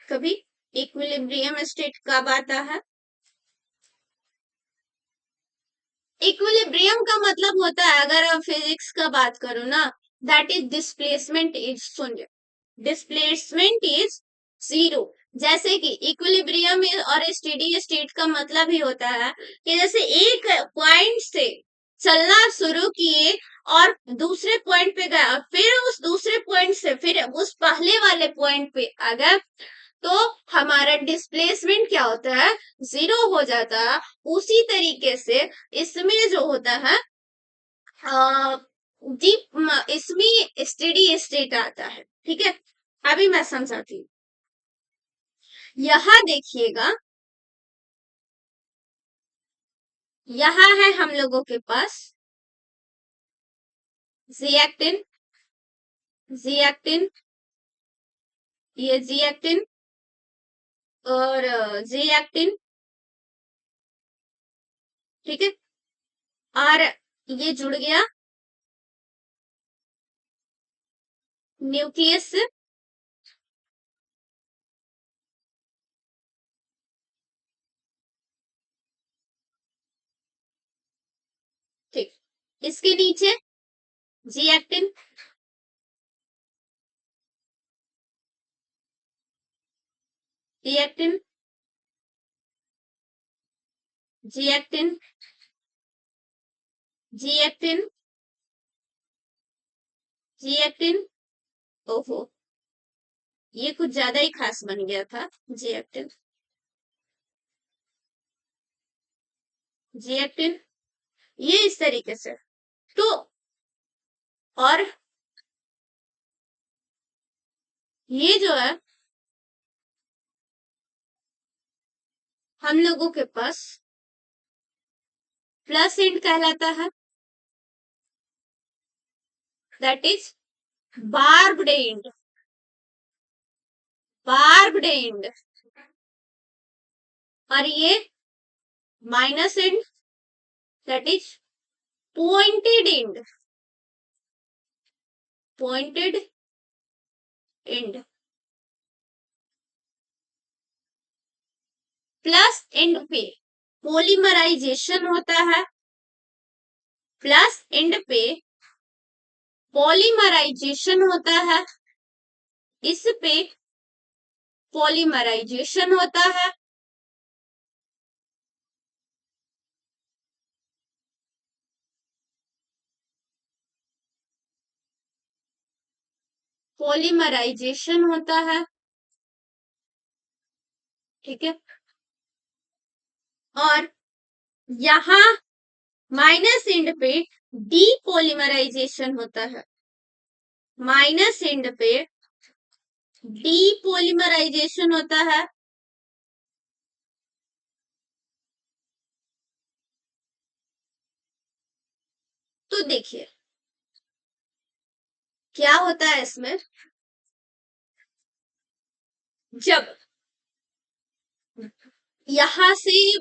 कभी? इक्विलिब्रियम स्टेट कब आता है? इक्विलिब्रियम का मतलब होता है, अगर आप फिजिक्स का बात करो ना, दैट इज डिस्प्लेसमेंट इज शून्य। Displacement is zero. जैसे कि इक्विलिब्रियम और स्टेडी स्टेट का मतलब ही होता है कि जैसे एक पॉइंट से चलना शुरू किए और दूसरे पॉइंट पे गया, फिर उस दूसरे पॉइंट से फिर उस पहले वाले पॉइंट पे आ गया, तो हमारा डिस्प्लेसमेंट क्या होता है, जीरो हो जाता है। उसी तरीके से इसमें जो होता है डीप, इसमें स्टेडी स्टेट आता है। ठीक है, अभी मैं समझाती हूँ। यहाँ देखिएगा, यहाँ है हम लोगों के पास जी एक्टिन, जी एक्टिन, ये जी एक्टिन और जी एक्टिन। ठीक है, और ये जुड़ गया न्यूक्लियस से। ठीक, इसके नीचे G actin, G actin, G actin, G actin, G actin. ओहो, ये कुछ ज्यादा ही खास बन गया था। जी एक्टिन, जी एक्टिन, ये इस तरीके से। तो और ये जो है हम लोगों के पास प्लस एंड कहलाता है, that is barbed and. Barbed and. और ये minus and, that is pointed and. Pointed and. Plus and पे पॉलीमराइजेशन होता है, प्लस एंड पे पॉलीमराइजेशन होता है, इस पे पॉलीमराइजेशन होता है। पॉलीमराइजेशन होता है ठीक है। और यहाँ माइनस एंड पे डीपोलीमराइजेशन होता है, माइनस एंड पे डीपोलीमराइजेशन होता है। तो देखिए क्या होता है इसमें, जब यहां से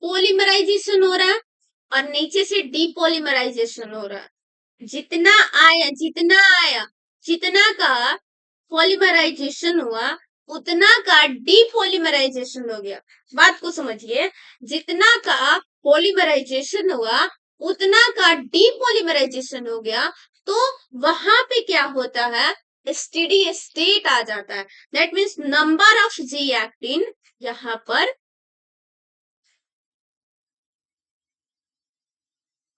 पोलीमराइजेशन हो रहा है और नीचे से डीपोलीमराइजेशन हो रहा है, जितना आया जितना का पॉलीमराइजेशन हुआ उतना का डीपोलीमराइजेशन हो गया। बात को समझिए, जितना का पॉलीमराइजेशन हुआ उतना का डीपोलीमराइजेशन हो गया, तो वहां पे क्या होता है, स्टेडी स्टेट आ जाता है। That means number of G actin, यहां पर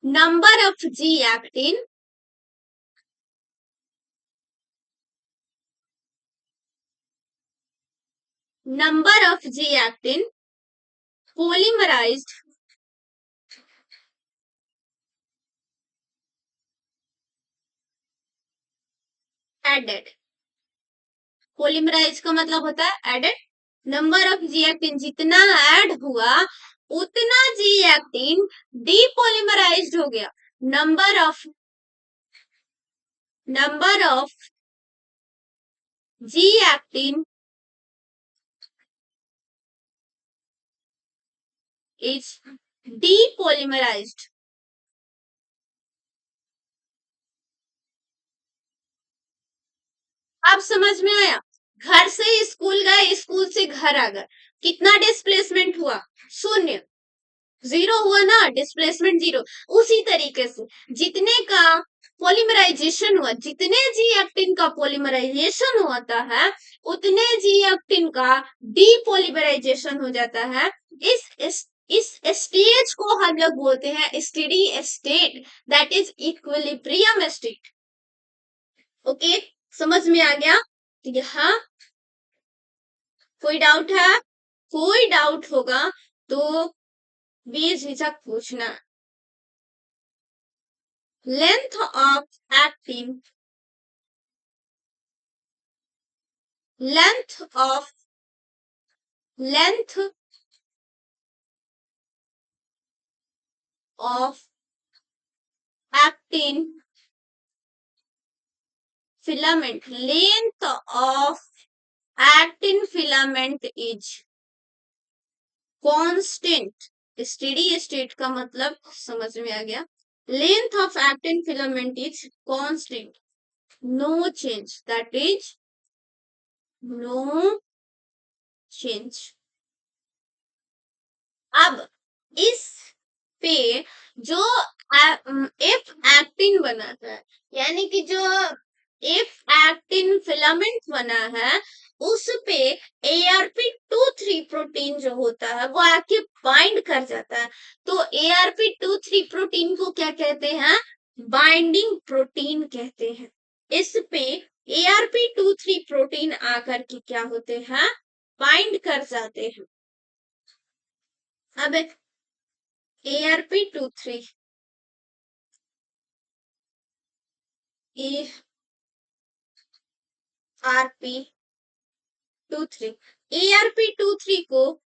number of G actin number of G actin polymerized added, polymerized का मतलब होता है added, number of G actin जितना ऐड हुआ उतना जी एक्टिन डीपोलीमराइज्ड हो गया। Number of G actin is depolymerized. अब समझ में आया, घर से स्कूल गए, स्कूल से घर आ गए, कितना डिस्प्लेसमेंट हुआ, शून्य, जीरो हुआ ना, डिस्प्लेसमेंट जीरो। उसी तरीके से जितने का पॉलीमराइजेशन हुआ, जितने जी एक्टिन का पॉलीमराइजेशन होता है उतने जी एक्टिन का डीपॉलीमराइजेशन हो जाता है। इस स्टेज को हम लोग बोलते हैं steady state, that is equilibrium state. Okay, समझ में आ गया। तो यहाँ कोई डाउट है, कोई डाउट होगा तो बेझिझक पूछना। Length of actin, length of length of actin filament, length of actin filament is constant. Steady state का मतलब समझ में आ गया, length of actin filament is constant, no change, that is no change. अब इस पे जो एफ एक्टिन बना है, यानी कि जो एफ एक्टिन फिलामेंट बना है उस पे ARP2/3 प्रोटीन जो होता है वो आके बाइंड कर जाता है। तो ARP2/3 प्रोटीन को क्या कहते हैं, बाइंडिंग प्रोटीन कहते हैं। इस पे ARP2/3 प्रोटीन आकर के क्या होते हैं, बाइंड कर जाते हैं। अब ARP2/3 ARP2/3 ARP2/3 को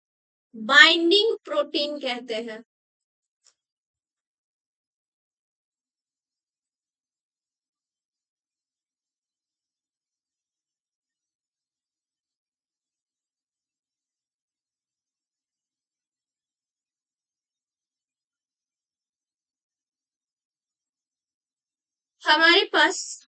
बाइंडिंग प्रोटीन कहते हैं। हमारे पास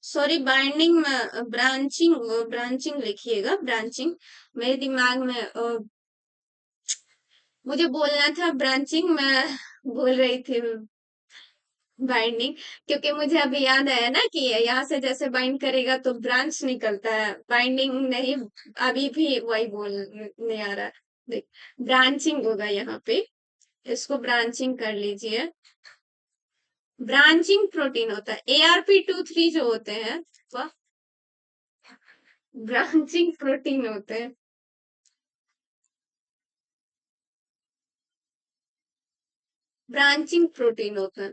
सॉरी बाइंडिंग में ब्रांचिंग, ब्रांचिंग लिखिएगा, ब्रांचिंग मेरे दिमाग में मुझे बोलना था ब्रांचिंग, मैं बोल रही थी बाइंडिंग, क्योंकि मुझे अभी याद आया ना कि यहाँ से जैसे बाइंड करेगा तो ब्रांच निकलता है, बाइंडिंग नहीं, अभी भी वही बोलने आ रहा है। देख, ब्रांचिंग होगा यहाँ पे, इसको ब्रांचिंग कर लीजिए। ब्रांचिंग प्रोटीन होता है। ARP2-3 जो होते हैं वह ब्रांचिंग प्रोटीन होते हैं। ब्रांचिंग प्रोटीन होता है।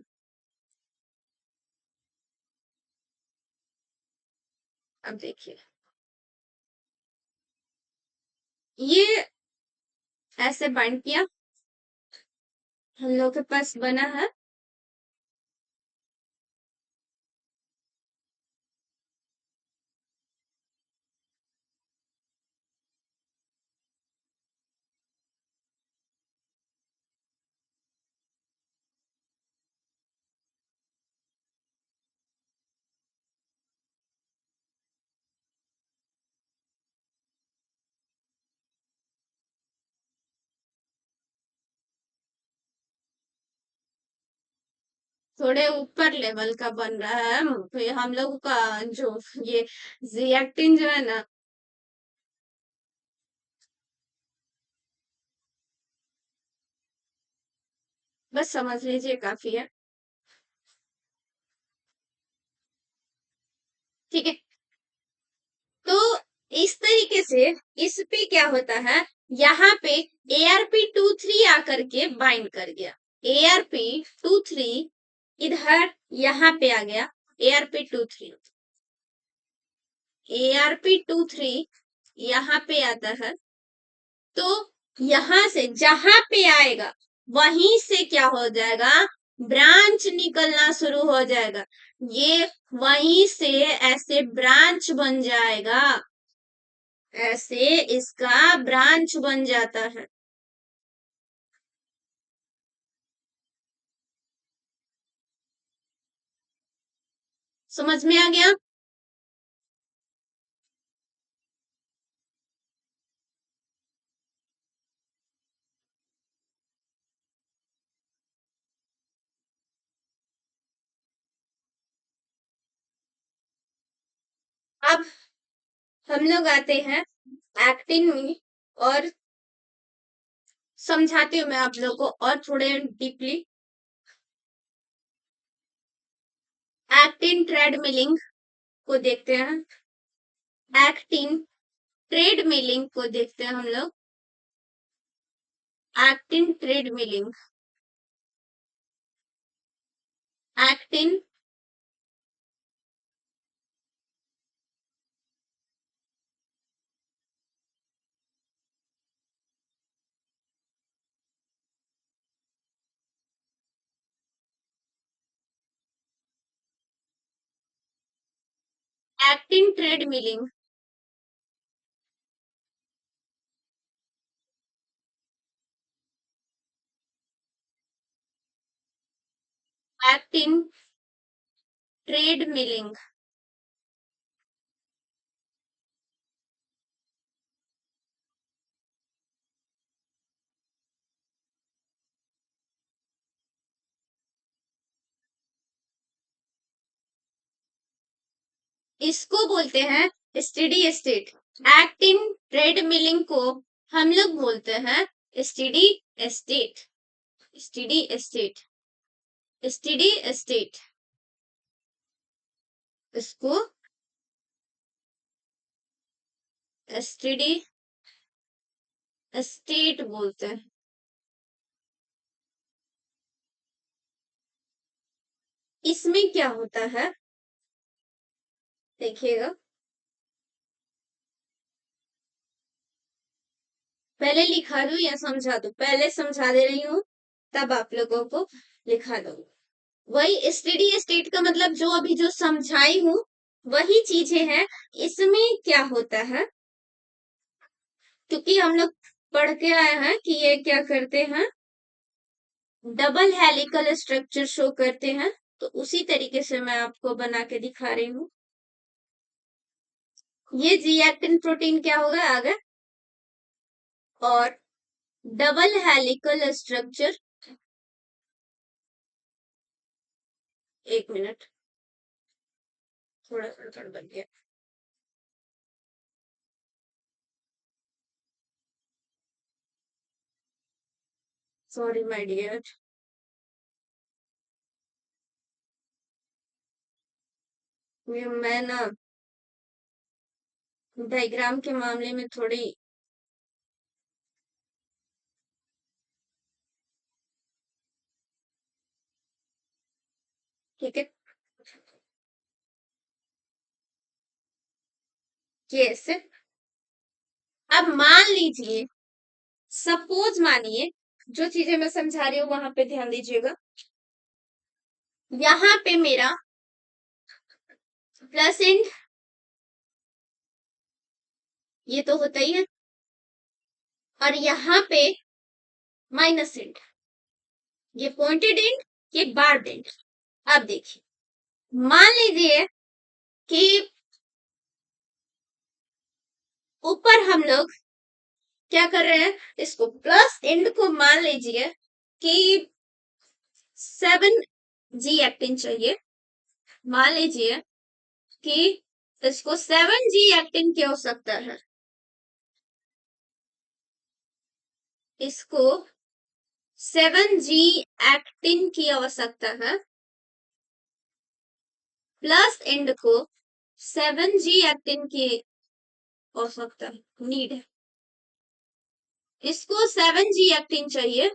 अब देखिए, ये ऐसे बाइंड किया, हम लोग के पास बना है थोड़े ऊपर लेवल का बन रहा है। फिर हम लोग का जो ये रिएक्टिन जो है ना, बस समझ लीजिए काफी है। ठीक है, तो इस तरीके से इस पे क्या होता है, यहाँ पे ARP2-3 आकर के बाइंड कर गया। ARP2-3 इधर यहाँ पे आ गया। ARP2-3 ARP2-3 यहाँ पे आता है, तो यहां से जहां पे आएगा वहीं से क्या हो जाएगा, ब्रांच निकलना शुरू हो जाएगा। ये वहीं से ऐसे ब्रांच बन जाएगा, ऐसे इसका ब्रांच बन जाता है। समझ में आ गया? अब हम लोग आते हैं एक्टिन में, और समझाती हूँ मैं आप लोगों को और थोड़े डीपली। एक्टिन ट्रेडमिलिंग को देखते हैं, एक्टिन ट्रेडमिलिंग को देखते हैं हम लोग। Actin treadmilling, actin actin treadmilling, actin treadmilling. इसको बोलते हैं स्टेडी स्टेट। एक्टिन ट्रेडमिलिंग को हम लोग बोलते हैं steady state. Steady state, steady state, इसको स्टेडी स्टेट बोलते हैं। इसमें क्या होता है देखिएगा, पहले लिखा दूं या समझा दूं? पहले समझा दे रही हूँ, तब आप लोगों को लिखा दूं। वही स्टेडी स्टेट का मतलब जो अभी जो समझाई हूँ वही चीजें हैं। इसमें क्या होता है, क्योंकि हम लोग पढ़ के आए हैं कि ये क्या करते हैं, डबल हेलिकल स्ट्रक्चर शो करते हैं, तो उसी तरीके से मैं आपको बना के दिखा रही हूँ। ये जी एक्टिन प्रोटीन क्या होगा आगे, और डबल हेलिकल स्ट्रक्चर, एक मिनट, थोड़ा गड़बड़ बन गया, सॉरी माय डियर। मैं ना डायग्राम के मामले में थोड़ी ठीक है। कैसे? अब मान लीजिए, सपोज मानिए, जो चीजें मैं समझा रही हूँ वहां पे ध्यान दीजिएगा। यहाँ पे मेरा प्लस एंड ये तो होता ही है, और यहाँ पे माइनस एंड, ये पॉइंटेड एंड, ये बार्ड एंड। अब देखिए, मान लीजिए कि ऊपर हम लोग क्या कर रहे हैं, इसको प्लस एंड को मान लीजिए कि 7G एक्टिन चाहिए। मान लीजिए कि इसको 7G एक्टिन की आवश्यकता है, इसको 7G एक्टिन की आवश्यकता है, प्लस एंड को 7G एक्टिन की आवश्यकता नीड है। इसको 7G एक्टिन चाहिए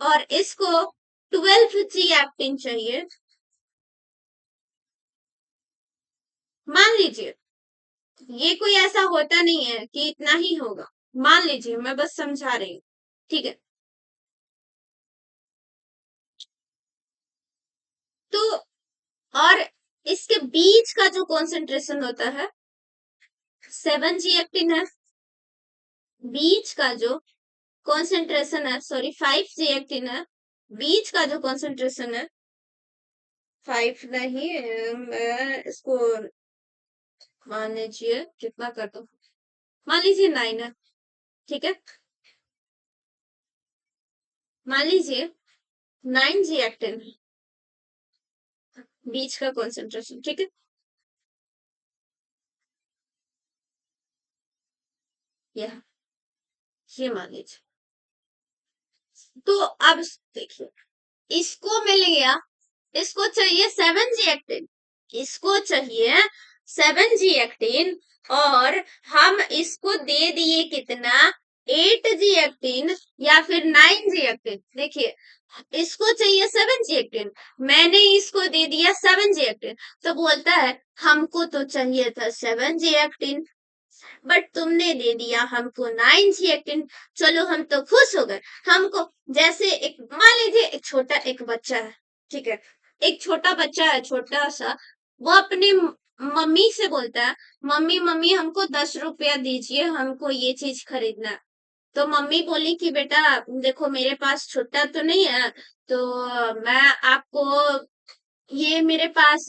और इसको 12G एक्टिन चाहिए। मान लीजिए, ये कोई ऐसा होता नहीं है कि इतना ही होगा, मान लीजिए, मैं बस समझा रही हूँ, ठीक है। तो और इसके बीच का जो कॉन्सेंट्रेशन होता है 7G एक्टिन है, बीच का जो कॉन्सेंट्रेशन है, सॉरी 5G एक्टिन है, बीच का जो कॉन्सेंट्रेशन है 5 नहीं, मैं इसको मान लीजिए कितना कर दो, मान लीजिए 9 है, ठीक है। मान लीजिए 9G एक्टिन बीच का कॉन्सेंट्रेशन, ठीक है। यह ये मान लीजिए। तो अब देखिए, इसको मिल गया, इसको चाहिए 7G एक्टिन, इसको चाहिए 7G एक्टिन, और हम इसको दे दिए कितना, 8G एक्टिन या फिर 9G एक्टिन। देखिए, इसको चाहिए 7G एक्टिन, मैंने इसको दे दिया 7G एक्टिन, तो बोलता है हमको तो चाहिए था 7G एक्टिन, बट तुमने दे दिया हमको 9G एक्टिन। चलो हम तो खुश हो गए। हमको जैसे एक मान लीजिए, एक छोटा एक बच्चा है, ठीक है, एक छोटा बच्चा है, छोटा सा, वो अपनी मम्मी से बोलता है, मम्मी मम्मी हमको 10 रुपया दीजिए, हमको ये चीज खरीदना है। तो मम्मी बोली कि बेटा देखो मेरे पास छुट्टा तो नहीं है, तो मैं आपको, ये मेरे पास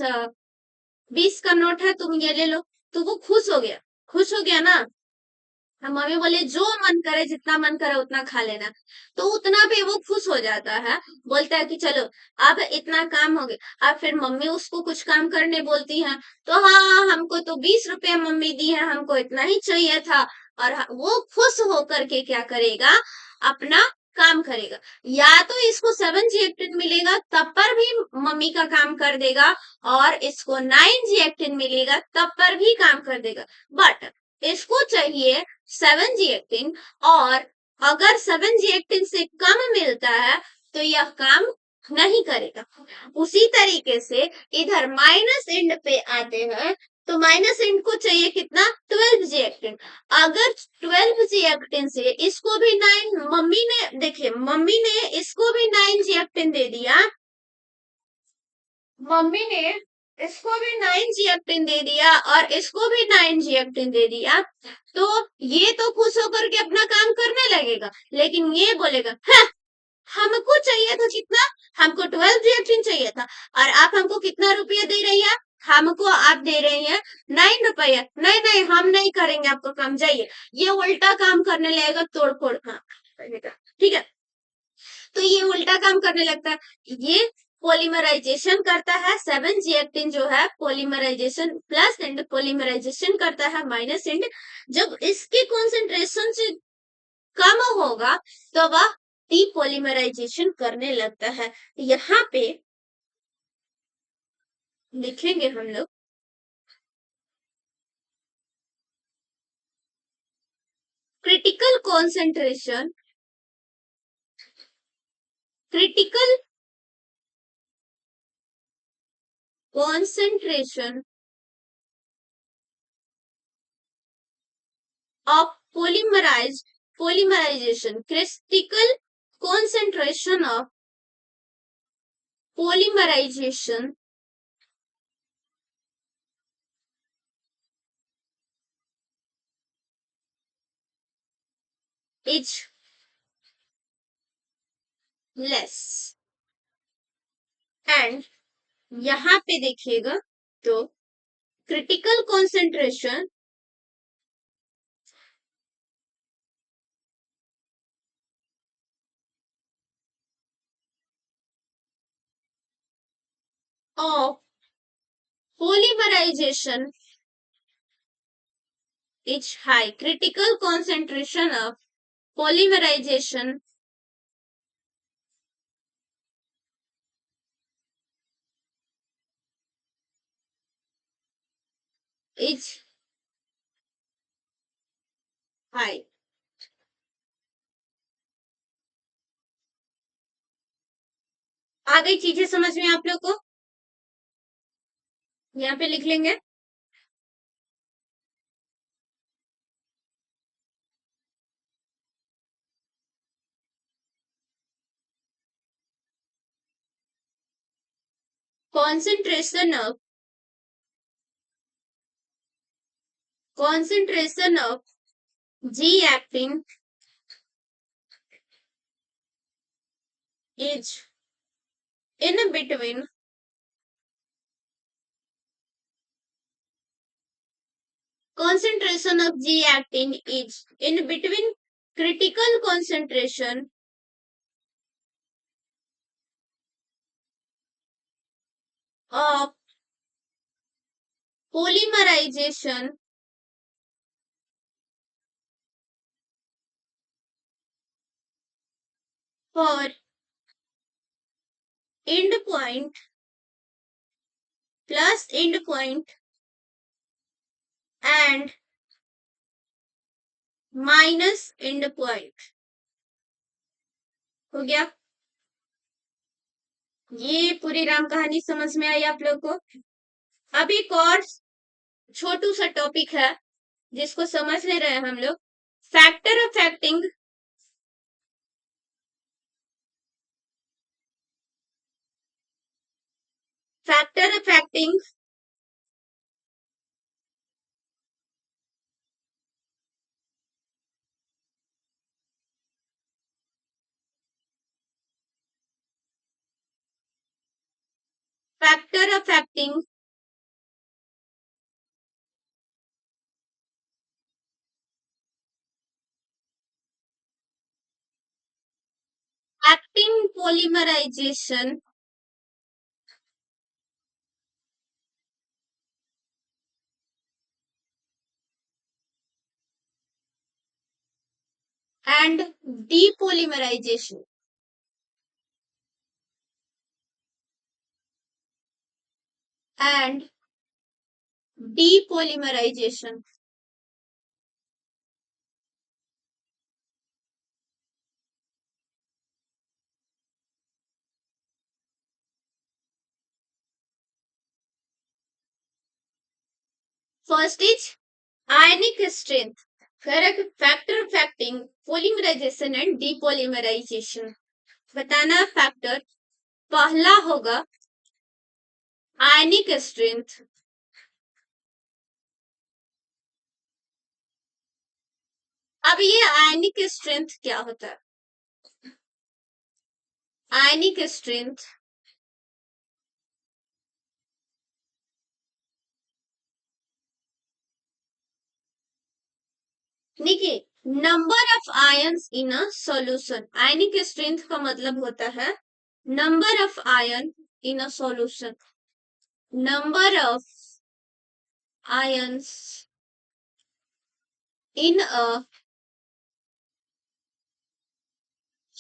20 का नोट है, तुम ये ले लो। तो वो खुश हो गया, खुश हो गया ना। हम मम्मी बोले जो मन करे, जितना मन करे उतना खा लेना, तो उतना पे वो खुश हो जाता है, बोलता है कि चलो अब इतना काम हो गया। अब फिर मम्मी उसको कुछ काम करने बोलती है, तो हाँ हमको तो 20 रुपया मम्मी दी है, हमको इतना ही चाहिए था, और वो खुश होकर के क्या करेगा, अपना काम करेगा। या तो इसको 7G एक्टिन मिलेगा तब पर भी मम्मी का काम कर देगा, और इसको 9G एक्टिन मिलेगा तब पर भी काम कर देगा, बट इसको चाहिए 7G एक्टिन, और अगर 7G एक्टिन से कम मिलता है तो यह काम नहीं करेगा। उसी तरीके से इधर माइनस एंड पे आते हैं, तो माइनस एंड को चाहिए कितना, 12G एक्टिन। अगर 12G एक्टिन से इसको भी 9, मम्मी ने देखिए, मम्मी ने इसको भी 9G एक्टिन दे दिया, मम्मी ने इसको भी 9G एक्टिन दे दिया और इसको भी 9G एक्टिन दे दिया, तो ये तो खुश होकर के अपना काम करने लगेगा, लेकिन ये बोलेगा हाँ, हमको चाहिए था कितना, हमको 12G एक्टिन चाहिए था, और आप हमको कितना रुपया दे रही है, हमको आप दे रही हैं 9 रुपया, नहीं नहीं हम नहीं करेंगे आपको काम, जाइए। ये उल्टा काम करने लगेगा, तोड़ फोड़ काम, ठीक है। तो ये उल्टा काम करने लगता है, ये पॉलीमराइजेशन करता है, 7G एक्टिन जो है पॉलीमराइजेशन, प्लस एंड पॉलीमराइजेशन करता है माइनस एंड। जब इसके कॉन्सेंट्रेशन से कम होगा तो वह डीपॉलीमराइजेशन करने लगता है। यहाँ पे लिखेंगे हम लोग critical concentration, critical concentration of polymerization, critical concentration of polymerization is less। And यहाँ पे देखिएगा तो critical concentration of polymerization is high। critical concentration of polymerization is high। आ गई चीजें समझ में आप लोग को? यहाँ पे लिख लेंगे concentration of G acting is in between concentration of G actin is in between critical concentration of polymerization for end point plus end point and minus and point. हो गया? ये पूरी राम कहानी समझ में आई आप लोग को? अब एक और छोटू सा टॉपिक है जिसको समझ ले रहे हैं हम लोग, factor affecting factor affecting factor affecting actin polymerization and depolymerization and depolymerization। First is ionic strength, factor affecting polymerization and depolymerization। बताना फैक्टर पहला होगा आयनिक स्ट्रेंथ। अब ये आयनिक स्ट्रेंथ क्या होता है? आयनिक स्ट्रेंथ देखिए, number of ions in a solution. Ionic strength का मतलब होता है number of ion in a solution, number of ions in a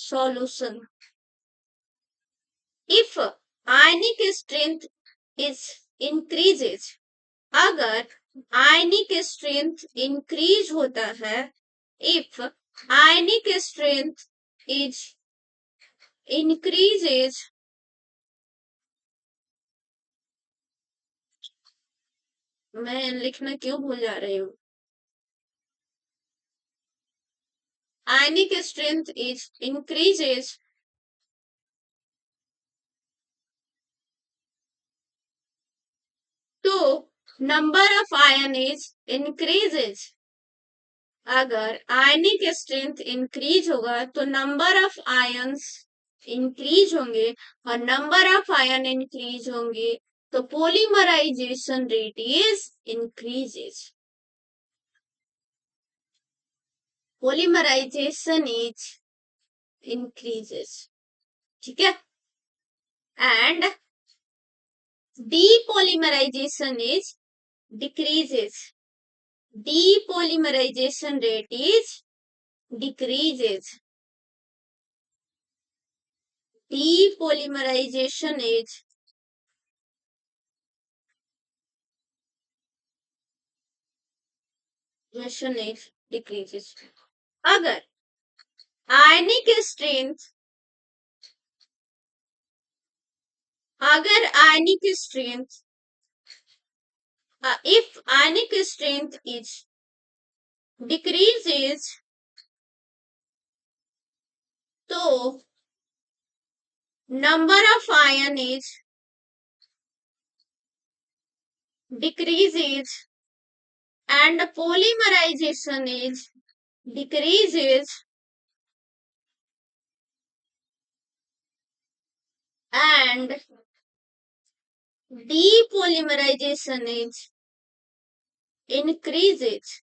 solution. If ionic strength is increases, अगर आयनिक स्ट्रेंथ इंक्रीज होता है, if ionic strength is increases, मैं लिखना क्यों भूल जा रही हूँ, आयनिक स्ट्रेंथ इज इंक्रीजेज, तो number of ion is increases, अगर आयनिक स्ट्रेंथ इंक्रीज होगा तो नंबर ऑफ आयंस इंक्रीज होंगे, और नंबर ऑफ आयन इंक्रीज होंगे तो polymerisation rate is increases, polymerisation is increases, ठीक है, and depolymerization is decreases, depolymerization rate is decreases, depolymerization is decreases, अगर आयनिक स्ट्रेंथ, अगर आयनिक strength, if ionic strength is decreases, तो number of ion is decreases and polymerization is decreases, and depolymerization is increases,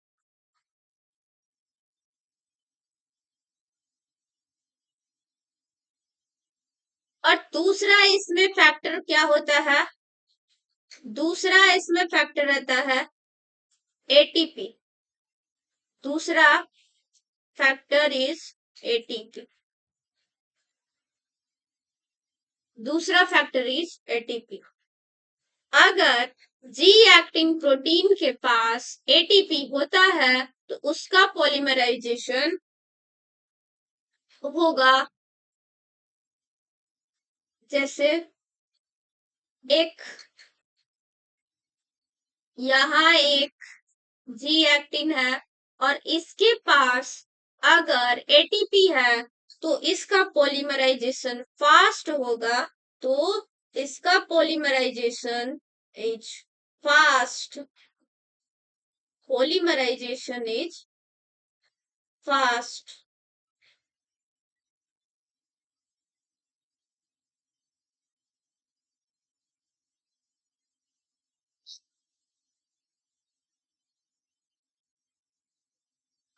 और दूसरा इसमें factor क्या होता है, दूसरा इसमें फैक्टर रहता है एटीपी, दूसरा फैक्टर इज एटीपी, दूसरा फैक्टर इज एटीपी, अगर जी एक्टिन प्रोटीन के पास एटीपी होता है तो उसका पॉलीमराइजेशन होगा, जैसे एक यहाँ एक जी एक्टिन है और इसके पास अगर एटीपी है तो इसका पॉलीमराइजेशन फास्ट होगा, तो इसका polymerisation is fast, polymerisation is fast,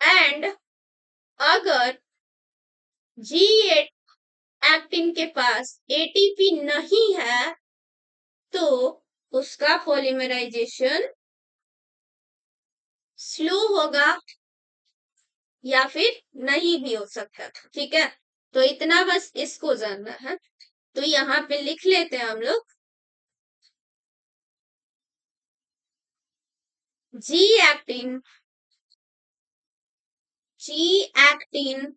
and अगर जी एक्टिन के पास एटीपी नहीं है तो उसका पॉलीमराइजेशन स्लो होगा या फिर नहीं भी हो सकता, ठीक है, तो इतना बस इसको जानना है, तो यहाँ पे लिख लेते हैं हम लोग, G actin, G actin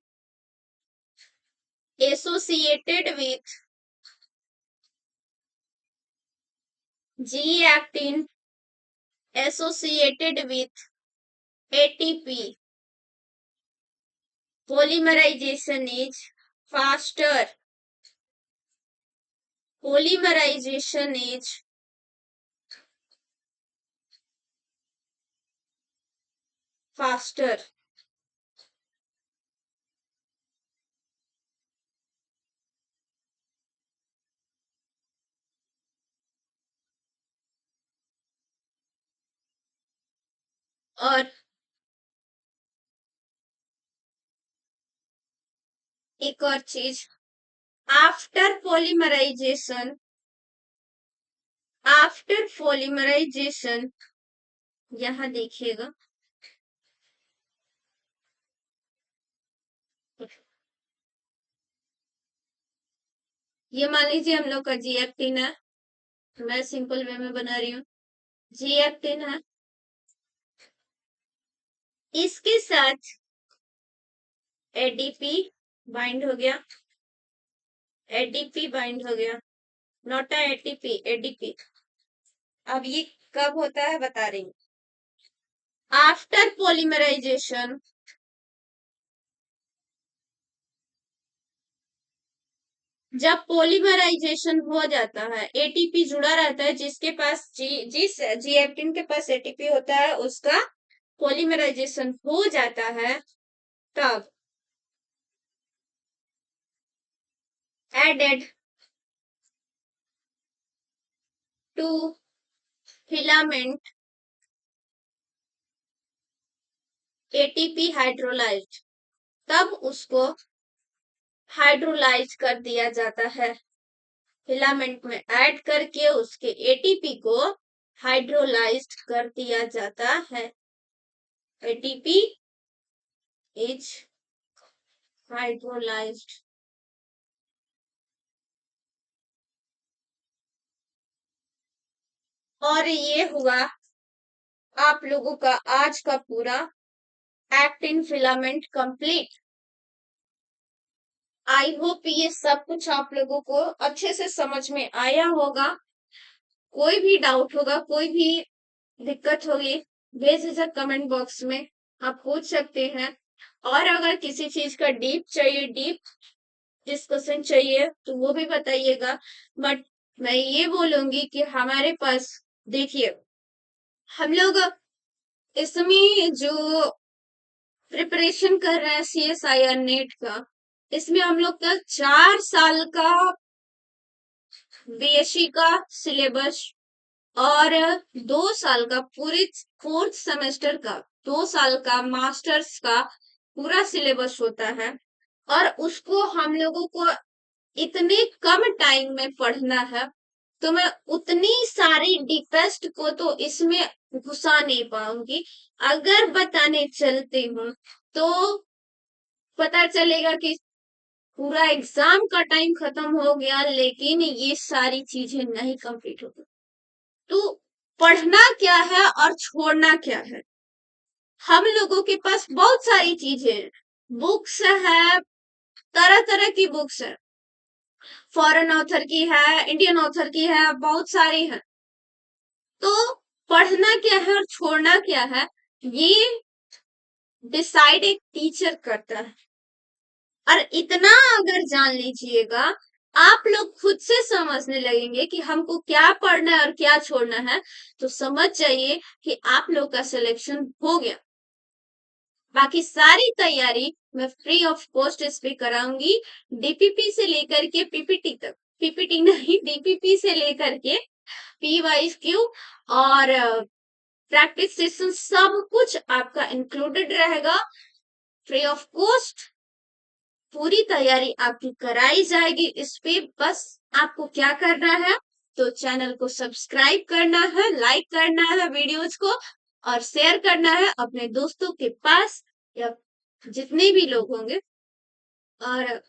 associated with, G actin associated with ATP, polymerization is faster, polymerization is faster, और एक और चीज, आफ्टर पॉलीमराइजेशन, आफ्टर पॉलीमराइजेशन, यहां देखिएगा, ये मान लीजिए हम लोग का G-एक्टिन है, मैं सिंपल वे में बना रही हूँ। G-एक्टिन है, इसके साथ ADP बाइंड हो गया, ADP बाइंड हो गया, नॉट ATP, ADP। अब ये कब होता है बता रही हूँ। आफ्टर पॉलीमराइजेशन, जब पॉलीमराइजेशन हो जाता है, एटीपी जुड़ा रहता है, जिसके पास जिस G-एक्टिन के पास एटीपी होता है, उसका पॉलीमराइजेशन हो जाता है, तब added to filament ATP hydrolysed, तब उसको हाइड्रोलाइज कर दिया जाता है, फिलामेंट में ऐड करके उसके एटीपी को हाइड्रोलाइज्ड कर दिया जाता है। ATP is hydrolysed. और ये हुआ आप लोगों का आज का पूरा actin filament complete. I hope ये सब कुछ आप लोगों को अच्छे से समझ में आया होगा। कोई भी डाउट होगा, कोई भी दिक्कत होगी, बेझिझक कमेंट बॉक्स में आप पूछ सकते हैं। और अगर किसी चीज का डीप चाहिए, डीप डिस्कशन चाहिए, तो वो भी बताइएगा। बट मैं ये बोलूंगी कि हमारे पास देखिए, हम लोग इसमें जो प्रिपरेशन कर रहे हैं CSIR नेट का, इसमें हम लोग का 4 साल का BSc का सिलेबस और 2 साल का पूरे 4th सेमेस्टर का, 2 साल का मास्टर्स का पूरा सिलेबस होता है। और उसको हम लोगों को इतने कम टाइम में पढ़ना है, तो मैं उतनी सारी डीपेस्ट को तो इसमें घुसा नहीं पाऊंगी। अगर बताने चलती हूँ तो पता चलेगा कि पूरा एग्जाम का टाइम खत्म हो गया, लेकिन ये सारी चीजें नहीं कंप्लीट होगी। तो पढ़ना क्या है और छोड़ना क्या है, हम लोगों के पास बहुत सारी चीजें हैं, बुक्स है, तरह तरह की बुक्स है, फॉरेन ऑथर की है, इंडियन ऑथर की है, बहुत सारी है। तो पढ़ना क्या है और छोड़ना क्या है, ये डिसाइड एक टीचर करता है। और इतना अगर जान लीजिएगा, आप लोग खुद से समझने लगेंगे कि हमको क्या पढ़ना है और क्या छोड़ना है, तो समझ जाइए कि आप लोग का सिलेक्शन हो गया। बाकी सारी तैयारी मैं फ्री ऑफ कॉस्ट इस पे कराऊंगी, DPP से लेकर के PPT तक, PPT नहीं, DPP से लेकर के PYQ और प्रैक्टिस सेशन, सब कुछ आपका इंक्लूडेड रहेगा, फ्री ऑफ कॉस्ट। पूरी तैयारी आपकी कराई जाएगी इस पे। बस आपको क्या करना है, तो चैनल को सब्सक्राइब करना है, लाइक करना है वीडियोस को, और शेयर करना है अपने दोस्तों के पास या जितने भी लोग होंगे, और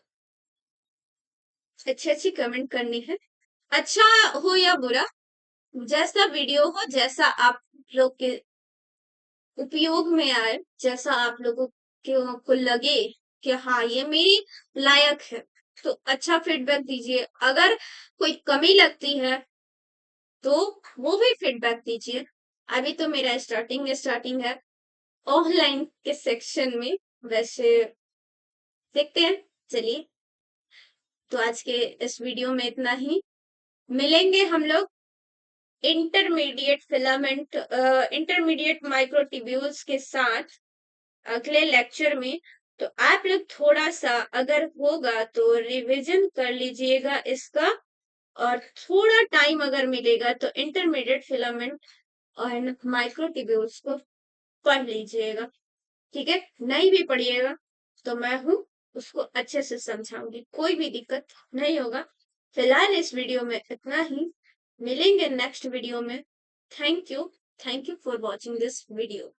अच्छी अच्छी कमेंट करनी है, अच्छा हो या बुरा, जैसा वीडियो हो, जैसा आप लोग के उपयोग में आए, जैसा आप लोगों को लगे कि हाँ ये मेरी लायक है, तो अच्छा फीडबैक दीजिए। अगर कोई कमी लगती है तो वो भी फीडबैक दीजिए। अभी तो मेरा स्टार्टिंग है ऑनलाइन के सेक्शन में, वैसे देखते हैं। चलिए, तो आज के इस वीडियो में इतना ही। मिलेंगे हम लोग इंटरमीडिएट माइक्रोट्यूब्यूल्स के साथ अगले लेक्चर में। तो आप लोग थोड़ा सा अगर होगा तो रिवीजन कर लीजिएगा इसका, और थोड़ा टाइम अगर मिलेगा तो इंटरमीडिएट फिलामेंट और माइक्रोट्यूब्यूल्स को पढ़ लीजिएगा। ठीक है, नहीं भी पढ़िएगा तो मैं हूँ, उसको अच्छे से समझाऊंगी, कोई भी दिक्कत नहीं होगा। फिलहाल इस वीडियो में इतना ही, मिलेंगे नेक्स्ट वीडियो में। Thank you for watching this video.